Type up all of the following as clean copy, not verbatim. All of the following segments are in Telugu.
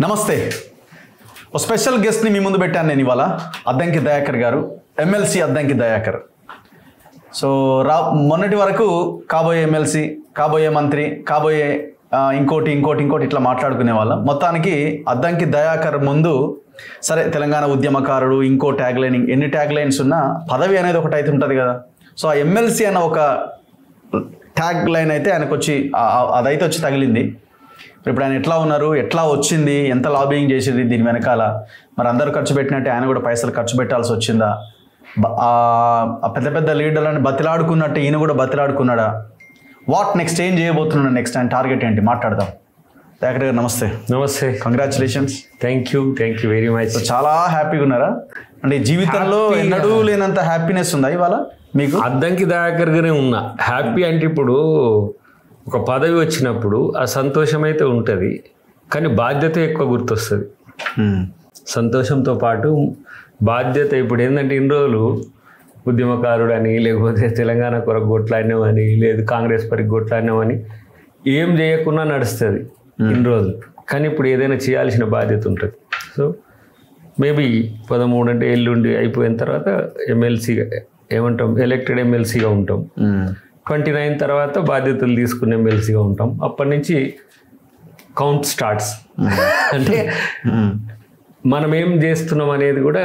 నమస్తే. ఒక స్పెషల్ గెస్ట్ని మీ ముందు పెట్టాను నేను ఇవాళ. అద్దంకి దయాకర్ గారు, ఎమ్మెల్సీ అద్దంకి దయాకర్. సో మొన్నటి వరకు కాబోయే ఎమ్మెల్సీ, కాబోయే మంత్రి, కాబోయే ఇంకోటి ఇట్లా మాట్లాడుకునే వాళ్ళం. మొత్తానికి అద్దంకి దయాకర్ ముందు సరే తెలంగాణ ఉద్యమకారుడు, ఇంకో ట్యాగ్ లైన్, ఎన్ని ట్యాగ్ లైన్స్ ఉన్నా పదవి అనేది ఒకటి అయితే ఉంటుంది కదా. సో ఆ ఎమ్మెల్సీ అన్న ఒక ట్యాగ్ లైన్ అయితే ఆయనకు వచ్చి అదైతే వచ్చి తగిలింది. ఇప్పుడు ఆయన ఎట్లా ఉన్నారు, ఎట్లా వచ్చింది, ఎంత లాబింగ్ చేసేది దీని వెనకాల, మరి అందరూ ఖర్చు పెట్టినట్టే ఆయన కూడా పైసలు ఖర్చు పెట్టాల్సి వచ్చిందా, పెద్ద పెద్ద లీడర్లను బతిలాడుకున్నట్టు ఈయన కూడా బతిలాడుకున్నాడా, వాట్ నెక్స్ట్, ఏం చేయబోతున్నాడు నెక్స్ట్, ఆయన టార్గెట్ ఏంటి, మాట్లాడదాం. దయాకర్ గారు నమస్తే. నమస్తే, congratulations. Thank you very much. చాలా హ్యాపీగా ఉన్నారా? అంటే జీవితంలో ఎన్నడూ లేనంత హ్యాపీనెస్ ఉందా ఇవాళ మీకు? అద్దంకి దయాకర్గానే ఉన్నా. హ్యాపీ అంటే ఇప్పుడు ఒక పదవి వచ్చినప్పుడు ఆ సంతోషం అయితే ఉంటుంది, కానీ బాధ్యత ఎక్కువ గుర్తొస్తుంది. సంతోషంతో పాటు బాధ్యత. ఇప్పుడు ఏంటంటే ఇన్ని రోజులు ఉద్యమకారుడని, లేకపోతే తెలంగాణ కొరకు కొట్లాడినామని, లేదు కాంగ్రెస్ పరికి కొట్లాడినామని ఏం చేయకుండా నడుస్తుంది ఇన్ని రోజులు. కానీ ఇప్పుడు ఏదైనా చేయాల్సిన బాధ్యత ఉంటుంది. సో మేబీ 13 అంటే ఎల్లుండి అయిపోయిన తర్వాత ఎమ్మెల్సీగా ఏమంటాం, ఎలక్టెడ్ ఎమ్మెల్సీగా ఉంటాం. 29 తర్వాత బాధ్యతలు తీసుకునే ఎమ్మెల్సీగా ఉంటాం. అప్పటి నుంచి కౌంట్ స్టార్ట్స్. అంటే మనం ఏం చేస్తున్నాం అనేది కూడా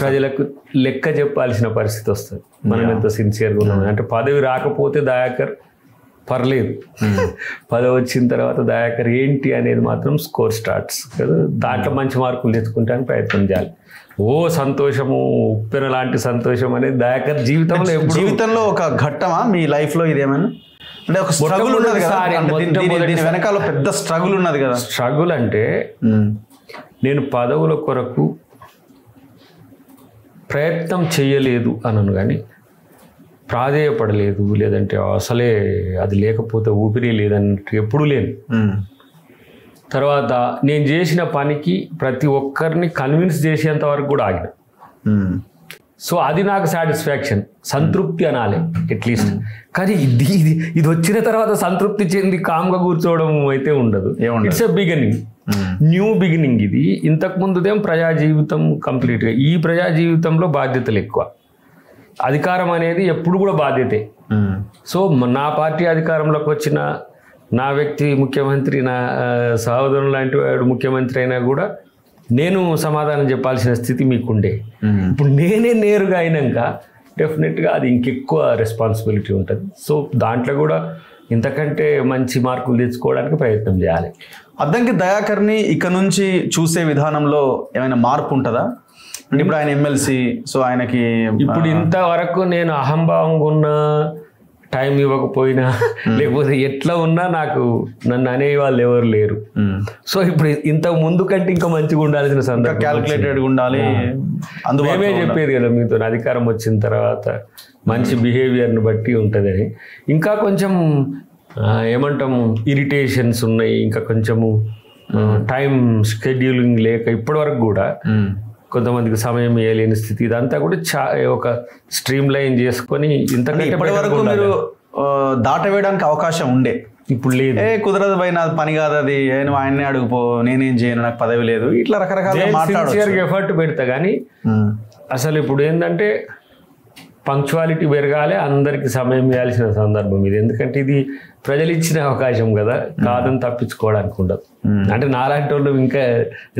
ప్రజలకు లెక్క చెప్పాల్సిన పరిస్థితి వస్తుంది. మనం ఎంత సిన్సియర్గా ఉన్నాం అంటే. పదవి రాకపోతే దయాకర్ పర్లేదు, పదవి వచ్చిన తర్వాత దయాకర్ ఏంటి అనేది మాత్రం స్కోర్ స్టార్ట్స్ కదా. దాంట్లో మంచి మార్కులు తెచ్చుకుంటానికి ప్రయత్నం చేయాలి. ఓ సంతోషము, ఉప్పెన లాంటి సంతోషం అనేది దయాకర్ జీవితంలో ఒక ఘట్టమా మీ లైఫ్లో? ఇదేమైనా అంటే ఒక స్ట్రగుల్ ఉన్నది కదా, వెనకాల పెద్ద స్ట్రగుల్ ఉన్నది కదా. స్ట్రగుల్ అంటే నేను పదవుల కొరకు ప్రయత్నం చేయలేదు అనను, కానీ ప్రాధేయపడలేదు, లేదంటే అసలే అది లేకపోతే ఊపిరి లేదన్నట్టు ఎప్పుడూ లేను. తర్వాత నేను చేసిన పనికి ప్రతి ఒక్కరిని కన్విన్స్ చేసేంత వరకు కూడా ఆగిన. సో అది నాకు సాటిస్ఫాక్షన్, సంతృప్తి అనాలి అట్లీస్ట్. కానీ ఇది వచ్చిన తర్వాత సంతృప్తి చెంది కామ్గా కూర్చోవడం అయితే ఉండదు. It's a beginning, new beginning. ఇది ఇంతకు ముందుదేం ప్రజా జీవితం కంప్లీట్గా. ఈ ప్రజా జీవితంలో బాధ్యతలు ఎక్కువ. అధికారం అనేది ఎప్పుడు కూడా బాధ్యతే. సో నా పార్టీ అధికారంలోకి వచ్చిన, నా వ్యక్తి ముఖ్యమంత్రి, నా సహోదరులు లాంటి వాడు ముఖ్యమంత్రి అయినా కూడా నేను సమాధానం చెప్పాల్సిన స్థితి మీకుండే. ఇప్పుడు నేనే నేరుగా అయినాక డెఫినెట్గా అది ఇంకెక్కువ రెస్పాన్సిబిలిటీ ఉంటుంది. సో దాంట్లో కూడా ఇంతకంటే మంచి మార్కులు తెచ్చుకోవడానికి ప్రయత్నం చేయాలి. అద్దంకి దయాకర్ని ఇక నుంచి చూసే విధానంలో ఏమైనా మార్పు ఉంటుందా? ఇప్పుడు ఆయన ఎమ్మెల్సీ, సో ఆయనకి ఇప్పుడు ఇంతవరకు నేను అహంభావంగా ఉన్న, టైం ఇవ్వకపోయినా, లేకపోతే ఎట్లా ఉన్నా నాకు నన్ను అనే వాళ్ళు ఎవరు లేరు. సో ఇప్పుడు ఇంతకు ముందు కంటే ఇంకా మంచిగా ఉండాల్సిన సందర్భం, క్యాలిక్యులేటెడ్గా ఉండాలి. మేమే చెప్పేది కదా మీతో, అధికారం వచ్చిన తర్వాత మంచి బిహేవియర్ని బట్టి ఉంటుందని. ఇంకా కొంచెం ఏమంటాము ఇరిటేషన్స్ ఉన్నాయి, ఇంకా కొంచెము టైం షెడ్యూలింగ్ లేక ఇప్పటి వరకు కూడా కొంతమందికి సమయం ఇవ్వలేని స్థితి. ఇదంతా కూడా ఒక స్ట్రీమ్ లైన్ చేసుకొని ఇంతకంటే ఇప్పటి వరకు మీరు దాటవేయడానికి అవకాశం ఉండే, ఇప్పుడు లేదు. కుదరదు పైన పని కాదు అది, నువ్వు ఆయన్నే అడుగుపో, నేనేం చేయను, నాకు పదవి లేదు, ఇట్లా రకరకాల సిన్సియర్గా ఎఫర్ట్ పెడతా. కానీ అసలు ఇప్పుడు ఏంటంటే పంక్చువాలిటీ పెరగాలి, అందరికి సమయం ఇవ్వాల్సిన సందర్భం ఇది. ఎందుకంటే ఇది ప్రజలు ఇచ్చిన అవకాశం కదా, కాదని తప్పించుకోవడానికి ఉండదు. అంటే నాలాంటి వాళ్ళు ఇంకా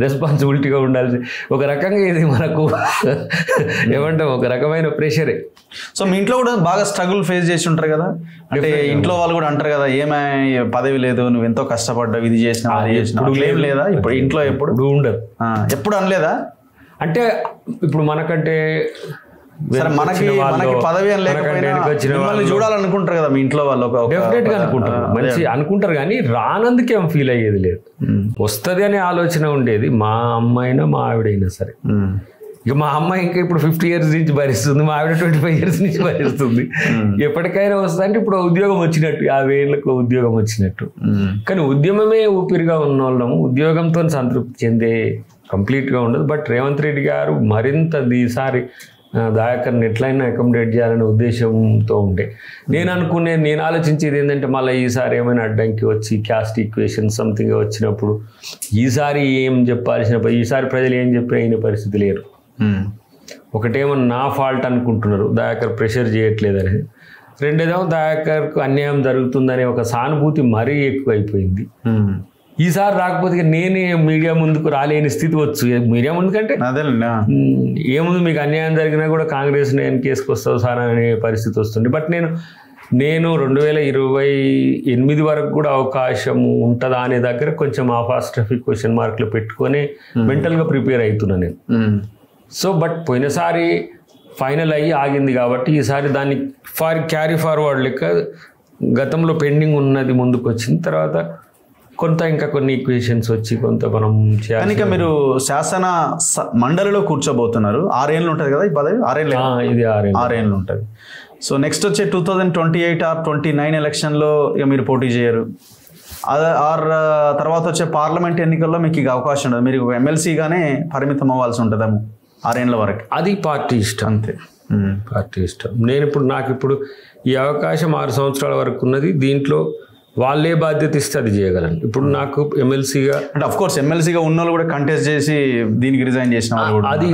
రెస్పాన్సిబిలిటీగా ఉండాల్సి, ఒక రకంగా ఇది మనకు ఏమంటాం, ఒక రకమైన ప్రెషరే. సో మీ ఇంట్లో కూడా బాగా స్ట్రగుల్ ఫేస్ చేసి ఉంటారు కదా. అంటే ఇంట్లో వాళ్ళు కూడా అంటారు కదా, ఏమై పదవి లేదు, నువ్వు ఎంతో కష్టపడ్డావు, ఇది చేసినావు, అది చేసినావు. ఇప్పుడు ఏం లేదా? ఇప్పుడు ఇంట్లో ఎప్పుడు ఉండదు, ఎప్పుడు అనలేదా? అంటే ఇప్పుడు మనకంటే మనకి పదవి అని లేకపోయినా చూడాలనుకుంటారు కదా మీ ఇంట్లో వాళ్ళు. డెఫినెట్ గా అనుకుంటారు, మంచి అనుకుంటారు, కానీ రానందుకేం ఫీల్ అయ్యేది లేదు. వస్తుంది అనే ఆలోచన ఉండేది. మా అమ్మాయినా మా ఆవిడైనా సరే. ఇక మా అమ్మాయి ఇంకా ఇప్పుడు 50 years నుంచి భరిస్తుంది, మా ఆవిడ 25 years నుంచి భరిస్తుంది. ఎప్పటికైనా వస్తుంది అంటే ఇప్పుడు ఉద్యోగం వచ్చినట్టు, 50 ఏళ్ళకు ఉద్యోగం వచ్చినట్టు. కానీ ఉద్యమమే ఊపిరిగా ఉన్న వాళ్ళము, ఉద్యోగంతో సంతృప్తి చెందే కంప్లీట్గా ఉండదు. బట్ రేవంత్ రెడ్డి గారు మరింత ఈసారి దయాకర్ని ఎట్లయినా అకామిడేట్ చేయాలనే ఉద్దేశంతో ఉండే నేను ఆలోచించేది ఏంటంటే మళ్ళీ ఈసారి ఏమైనా అడ్డంకి వచ్చి క్యాస్ట్ ఈక్వేషన్ సంథింగ్ వచ్చినప్పుడు ఈసారి ఏం చెప్పాల్సిన ఈసారి ప్రజలు ఏం చెప్పి అయిన పరిస్థితి లేరు. ఒకటేమో నా ఫాల్ట్ అనుకుంటున్నారు, దయాకర్ ప్రెషర్ చేయట్లేదు అనేది. రెండేదేమో దయాకర్కు అన్యాయం జరుగుతుందనే ఒక సానుభూతి మరీ ఎక్కువ అయిపోయింది. ఈసారి రాకపోతే నేనే మీడియా ముందుకు రాలేని స్థితి వచ్చు. మీడియా ముందు కంటే ఏముంది, మీకు అన్యాయం జరిగినా కూడా కాంగ్రెస్ నేను కేసుకొస్తావు సార్ అనే పరిస్థితి వస్తుంది. బట్ నేను 2028 వరకు కూడా అవకాశం ఉంటుందా అనే దగ్గర కొంచెం ఆపాస్ట్రఫిక్ క్వశ్చన్ మార్క్లు పెట్టుకొని మెంటల్గా ప్రిపేర్ అవుతున్నా నేను. సో బట్ పోయినసారి ఫైనల్ అయ్యి ఆగింది కాబట్టి ఈసారి దాన్ని క్యారీ ఫార్వర్డ్ లెక్క గతంలో పెండింగ్ ఉన్నది ముందుకు వచ్చిన తర్వాత ఇంకా కొన్ని ఈక్వేషన్స్ వచ్చి కొంత మనం చేయాలి. కనుక మీరు శాసన మండలిలో కూర్చోబోతున్నారు. 6 ఏళ్ళు ఉంటుంది కదా ఈ పదవి? 6 ఏళ్ళు, ఇది 6 ఏళ్ళు ఉంటుంది. సో నెక్స్ట్ వచ్చే 2028 or 29 ఎలక్షన్లో ఇక మీరు పోటీ చేయరు. తర్వాత వచ్చే పార్లమెంట్ ఎన్నికల్లో మీకు ఇక అవకాశం ఉండదు. మీరు ఎమ్మెల్సీగానే పరిమితం అవ్వాల్సి ఉంటుందేమో 6 ఏళ్ళ వరకు. అది పార్టీ ఇష్టం, అంతే. పార్టీ ఇష్టం. నాకు ఇప్పుడు ఈ అవకాశం 6 సంవత్సరాల వరకు ఉన్నది. దీంట్లో వాళ్ళే బాధ్యత ఇస్తే అది చేయగలను. ఇప్పుడు నాకు ఎమ్మెల్సీగా అంటే అఫ్ కోర్స్ ఎమ్మెల్సీగా ఉన్న వాళ్ళు కూడా కంటెస్ట్ చేసి దీనికి రిజైన్ చేసిన వాళ్ళు కూడా, అది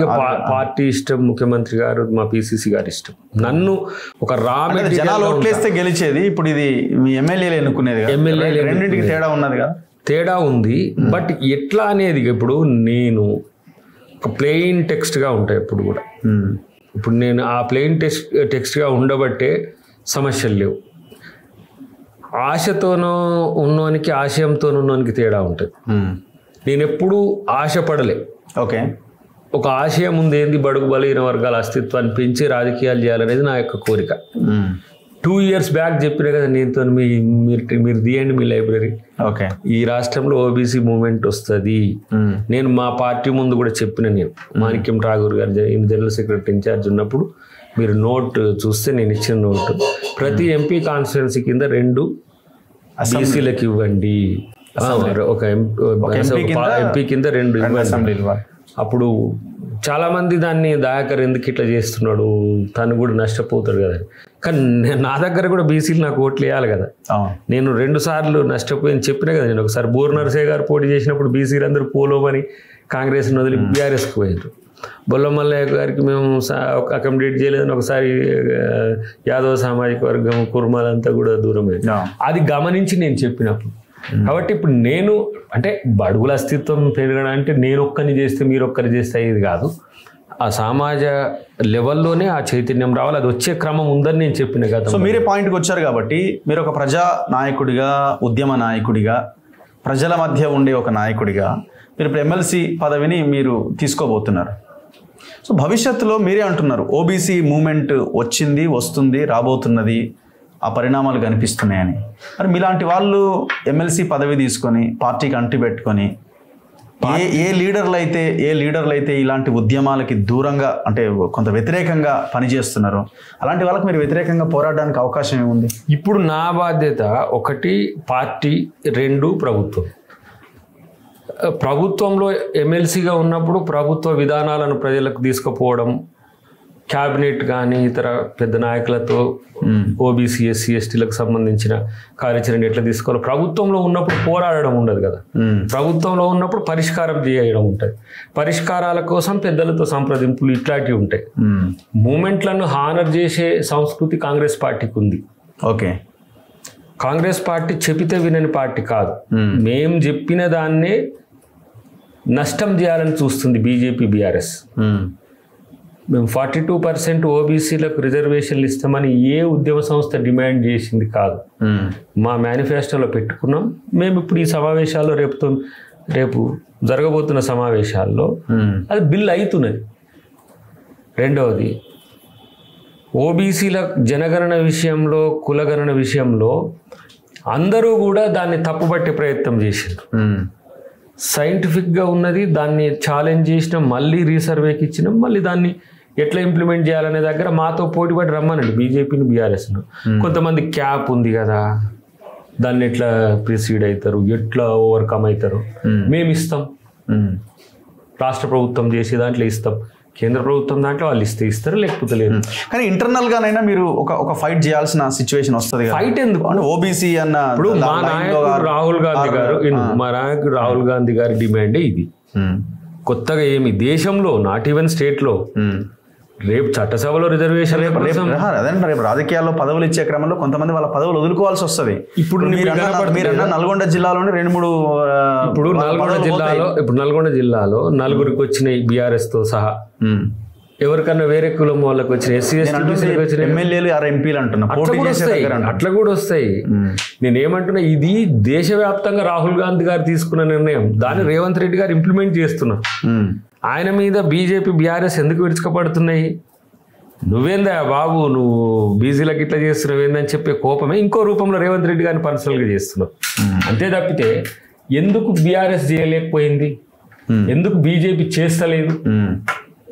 పార్టీ ఇష్టం, ముఖ్యమంత్రి గారు మా పిసిసి గారు ఇష్టం. నన్ను ఒక జనాలు ఓట్లేస్తే గెలిచేది, ఇప్పుడు ఇది మీ ఎమ్మెల్యేలు ఎన్నుకునేది. ఎమ్మెల్యే రెండింటికి తేడా ఉన్నది కదా? తేడా ఉంది. బట్ ఎట్లా అనేది ఇప్పుడు నేను ఒక ప్లెయిన్ టెక్స్ట్గా ఉంటాయి ఎప్పుడు కూడా. ఇప్పుడు నేను ఆ ప్లెయిన్ టెక్స్ట్గా ఉండబట్టే సమస్యలు లేవు. ఆశతోనో ఉన్నోనికి ఆశయంతో ఉన్నోనికి తేడా ఉంటుంది. నేను ఎప్పుడూ ఆశపడలే. ఓకే, ఒక ఆశయం ఉంది, ఏంది, బడుగు బలహీన వర్గాల అస్తిత్వాన్ని పెంచి రాజకీయాలు చేయాలనేది నా యొక్క కోరిక. 2 years బ్యాక్ చెప్పిన కదా నేనుతో, మీరు తీయండి మీ లైబ్రరీ. ఓకే, ఈ రాష్ట్రంలో ఓబీసీ మూవ్మెంట్ వస్తుంది. నేను మా పార్టీ ముందు కూడా చెప్పిన, నేను మాణిక్యం ఠాగూర్ గారు జనరల్ సెక్రటరీ ఇన్ఛార్జ్ ఉన్నప్పుడు మీరు నోట్ చూస్తే నేను ఇచ్చిన నోట్, ప్రతి ఎంపీ కాన్స్టిట్యున్సీ కింద 2 బీసీలకు ఇవ్వండి, ఒక ఎంపీ కింద 2 ఇవ్వండి. అప్పుడు చాలామంది దాన్ని దయాకర్ ఎందుకు ఇట్లా చేస్తున్నాడు, తను కూడా నష్టపోతాడు కదా. కానీ నా దగ్గర కూడా బీసీలు నాకు ఓట్లు వేయాలి కదా. నేను 2 సార్లు నష్టపోయి చెప్పినా కదా. నేను ఒకసారి బూర్ నరసయ్య గారు పోటీ చేసినప్పుడు బీసీలు అందరూ పోలోమని కాంగ్రెస్ని వదిలి బీఆర్ఎస్కి పోయారు. బొల్ల మల్లయ్య గారికి మేము అకామిడేట్ చేయలేదని ఒకసారి యాదవ సామాజిక వర్గం కుర్మాలంతా కూడా దూరమైంది. అది గమనించి నేను చెప్పినప్పుడు. కాబట్టి ఇప్పుడు నేను అంటే బడుగుల అస్తిత్వం పెరగడం అంటే నేను ఒక్కరిని చేస్తే మీరు ఒక్కరి చేస్తే ఇది కాదు. ఆ సమాజ లెవెల్లోనే ఆ చైతన్యం రావాలి. అది వచ్చే క్రమం ఉందని నేను చెప్పిన కదా. సో మీరే పాయింట్కి వచ్చారు కాబట్టి మీరు ఒక ప్రజా నాయకుడిగా, ఉద్యమ నాయకుడిగా, ప్రజల మధ్య ఉండే ఒక నాయకుడిగా మీరు ఇప్పుడు ఎమ్మెల్సీ పదవిని మీరు తీసుకోబోతున్నారు. సో భవిష్యత్తులో మీరే అంటున్నారు ఓబీసీ మూమెంట్ వచ్చింది, వస్తుంది, రాబోతున్నది, ఆ పరిణామాలు కనిపిస్తున్నాయని. మరి మీలాంటి వాళ్ళు ఎమ్మెల్సీ పదవి తీసుకొని పార్టీకి అంటి పెట్టుకొని ఏ లీడర్లు అయితే ఇలాంటి ఉద్యమాలకి దూరంగా అంటే కొంత వ్యతిరేకంగా పనిచేస్తున్నారో అలాంటి వాళ్ళకి మీరు వ్యతిరేకంగా పోరాడడానికి అవకాశం ఏముంది? ఇప్పుడు నా బాధ్యత 1 పార్టీ, 2 ప్రభుత్వం. ప్రభుత్వంలో ఎమ్మెల్సీగా ఉన్నప్పుడు ప్రభుత్వ విధానాలను ప్రజలకు తీసుకుపోవడం, క్యాబినెట్ కానీ ఇతర పెద్ద నాయకులతో ఓబీసీ, ఎస్సీ, ఎస్టీలకు సంబంధించిన కార్యాచరణ ఎట్లా తీసుకోవాలి. ప్రభుత్వంలో ఉన్నప్పుడు పోరాడడం ఉండదు కదా. ప్రభుత్వంలో ఉన్నప్పుడు పరిష్కారం చేయడం ఉంటుంది. పరిష్కారాల కోసం పెద్దలతో సంప్రదింపులు ఇట్లాంటివి ఉంటాయి. మూమెంట్లను హానర్ చేసే సంస్కృతి కాంగ్రెస్ పార్టీకి ఉంది. ఓకే, కాంగ్రెస్ పార్టీ చెబితే వినని పార్టీ కాదు. మేం చెప్పిన దాన్నే నష్టం చేయాలని చూస్తుంది బీజేపీ, బీఆర్ఎస్. మేము 42% ఓబీసీలకు రిజర్వేషన్లు ఇస్తామని ఏ ఉద్యమ సంస్థ డిమాండ్ చేసింది కాదు. మా మేనిఫెస్టోలో పెట్టుకున్నాం. మేము ఇప్పుడు ఈ సమావేశాల్లో రేపు జరగబోతున్న సమావేశాల్లో అది బిల్ అవుతున్నది. రెండవది, ఓబీసీల జనగణన విషయంలో, కులగణన విషయంలో అందరూ కూడా దాన్ని తప్పుపట్టే ప్రయత్నం చేసిండ్రు. సైంటిఫిక్గా ఉన్నది, దాన్ని ఛాలెంజ్ చేసినాం, మళ్ళీ రీసర్వేకి ఇచ్చినాం, మళ్ళీ దాన్ని ఎట్లా ఇంప్లిమెంట్ చేయాలనే దగ్గర మాతో పోటీపడి రమ్మనండి బీజేపీని, బీఆర్ఎస్ను. కొంతమంది క్యాప్ ఉంది కదా, దాన్ని ఎట్లా ప్రిసీడ్ అవుతారు, ఎట్లా ఓవర్కమ్ అవుతారు, మేము ఇస్తాం, రాష్ట్ర ప్రభుత్వం చేసే దాంట్లో ఇస్తాం. కేంద్ర ప్రభుత్వం దాంట్లో వాళ్ళు ఇస్తారు, లేకపోతే లేదు. కానీ ఇంటర్నల్ గానైనా మీరు ఒక ఫైట్ చేయాల్సిన సిచ్యువేషన్ వస్తుంది. ఫైట్ ఎందుకు? ఓబీసీ అన్న ఇప్పుడు మా నాయకుడు రాహుల్ గాంధీ గారు, మా నాయకుడు రాహుల్ గాంధీ గారి డిమాండే ఇది. కొత్తగా ఏమి దేశంలో, నాట్ ఈవెన్ స్టేట్ లో, రేపు చట్టసభలో రిజర్వేషన్ అదే రేపు రాజకీయాల్లో పదవులు ఇచ్చే క్రమంలో కొంతమంది వాళ్ళ పదవులు వదులుకోవాల్సి వస్తుంది. ఇప్పుడు మీరన్న నల్గొండ జిల్లాలోనే 2-3 ఇప్పుడు నల్గొండ జిల్లాలో నలుగురికి వచ్చినాయి బీఆర్ఎస్ తో సహా. ఎవరికన్నా వేరే కులం వాళ్ళకి వచ్చిన ఎస్సీ ఎస్టీ ఎమ్మెల్యేలు ఎంపీలు అంటున్నా అట్లా కూడా వస్తాయి. నేనేమంటున్నా, ఇది దేశవ్యాప్తంగా రాహుల్ గాంధీ గారు తీసుకున్న నిర్ణయం, దాన్ని రేవంత్ రెడ్డి గారు ఇంప్లిమెంట్ చేస్తున్నారు. ఆయన మీద బీజేపీ బీఆర్ఎస్ ఎందుకు విరుచుకపడుతున్నాయి? నువ్వేందా బాబు, నువ్వు బీసీలకు ఇట్లా చేస్తున్నావు ఏందని చెప్పే కోపమే ఇంకో రూపంలో రేవంత్ రెడ్డి గారిని పర్సనల్గా చేస్తున్నావు. అంతే తప్పితే ఎందుకు బీఆర్ఎస్ చేయలేకపోయింది, ఎందుకు బీజేపీ చేస్తలేదు,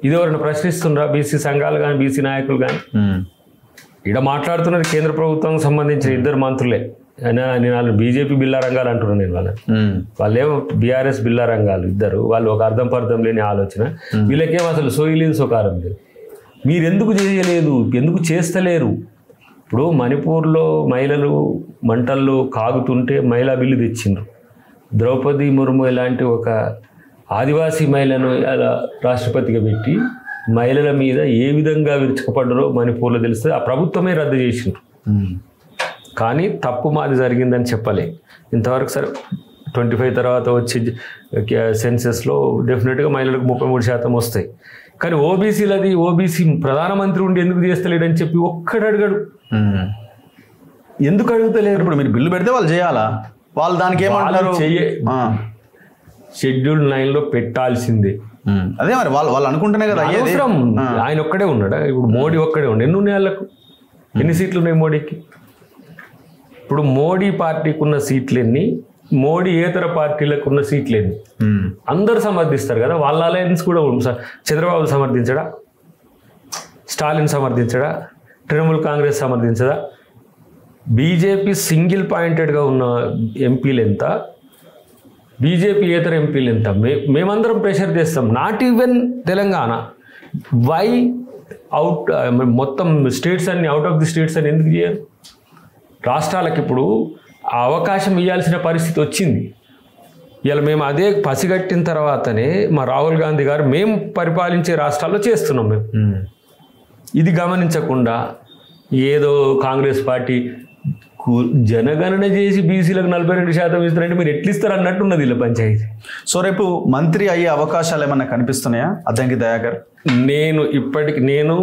ఇది ఎవరైనా ప్రశ్నిస్తుండ్రా? బీసీ సంఘాలు కానీ బీసీ నాయకులు కానీ. ఇక్కడ మాట్లాడుతున్నది కేంద్ర ప్రభుత్వం సంబంధించిన 2 మంత్రులే. నేను బీజేపీ బిల్లా రంగాలు అంటున్నాను. నేను వాళ్ళేమో బీఆర్ఎస్ బిల్లా రంగాలు ఇద్దరు. వాళ్ళు ఒక అర్థం పర్థం లేని ఆలోచన. వీళ్ళకేమో అసలు సోయిలేదు సోకారం లేదు. మీరు ఎందుకు చేయలేదు, ఎందుకు చేస్తలేరు? ఇప్పుడు మణిపూర్లో మహిళలు మంటల్లో కాగుతుంటే మహిళా బిల్లు తెచ్చిండ్రు. ద్రౌపది ముర్ము ఇలాంటి ఒక ఆదివాసీ మహిళను అలా రాష్ట్రపతిగా పెట్టి మహిళల మీద ఏ విధంగా విరుచుకుపడ్డారో మణిపూర్లో తెలిస్తే ఆ ప్రభుత్వమే రద్దు చేసిండ్రు. కానీ తప్పు మాది జరిగిందని చెప్పలే ఇంతవరకు. సరే 25 తర్వాత వచ్చే సెన్సెస్లో డెఫినెట్గా మహిళలకు 33% వస్తాయి. కానీ ఓబీసీలది, ఓబీసీ ప్రధానమంత్రి ఉండి ఎందుకు చేస్తలేడని చెప్పి ఒక్కడు అడిగాడు. ఎందుకు అడుగుతలేరు? ఇప్పుడు మీరు బిల్లు పెడితే వాళ్ళు చేయాలా? వాళ్ళు దానికి ఏమంటారు? షెడ్యూల్ 9లో పెట్టాల్సిందే. అదే మరి వాళ్ళు అనుకుంటేనే కదా. అవసరం ఆయన ఒక్కడే ఉన్నాడా? ఇప్పుడు మోడీ ఒక్కడే ఉండే. ఎన్ని ఉన్నాయి వాళ్ళకు? ఎన్ని సీట్లు ఉన్నాయి మోడీకి? ఇప్పుడు మోడీ పార్టీకి ఉన్న సీట్లు ఎన్ని, మోడీ ఏతర పార్టీలకు ఉన్న సీట్లు ఎన్ని? అందరూ సమర్థిస్తారు కదా. వాళ్ళ అలయన్స్ కూడా చంద్రబాబు సమర్థించడా? స్టాలిన్ సమర్థించడా? తృణమూల్ కాంగ్రెస్ సమర్థించదా? బీజేపీ సింగిల్ పాయింటెడ్గా ఉన్న ఎంపీలు ఎంత, బీజేపీ ఏతర ఎంపీలు ఎంత? మేమందరం ప్రెషర్ చేస్తాం. Not even Telangana. Why out మొత్తం స్టేట్స్ అన్ని, అవుట్ ఆఫ్ ది స్టేట్స్ అని ఎందుకు చేయరు? రాష్ట్రాలకు ఇప్పుడు ఆ అవకాశం ఇవ్వాల్సిన పరిస్థితి వచ్చింది. ఇలా మేము అదే పసిగట్టిన తర్వాతనే మా రాహుల్ గాంధీ గారు మేము పరిపాలించే రాష్ట్రాల్లో చేస్తున్నాం. మేము ఇది గమనించకుండా ఏదో కాంగ్రెస్ పార్టీ జనగణన చేసి బీసీలకు 42% ఇస్తారంటే మీరు ఎట్లు ఇస్తారు అన్నట్టున్నది ఇలా పంచాయతీ. సో రేపు మంత్రి అయ్యే అవకాశాలు ఏమన్నా కనిపిస్తున్నాయా అద్దంకి దయాకర్? నేను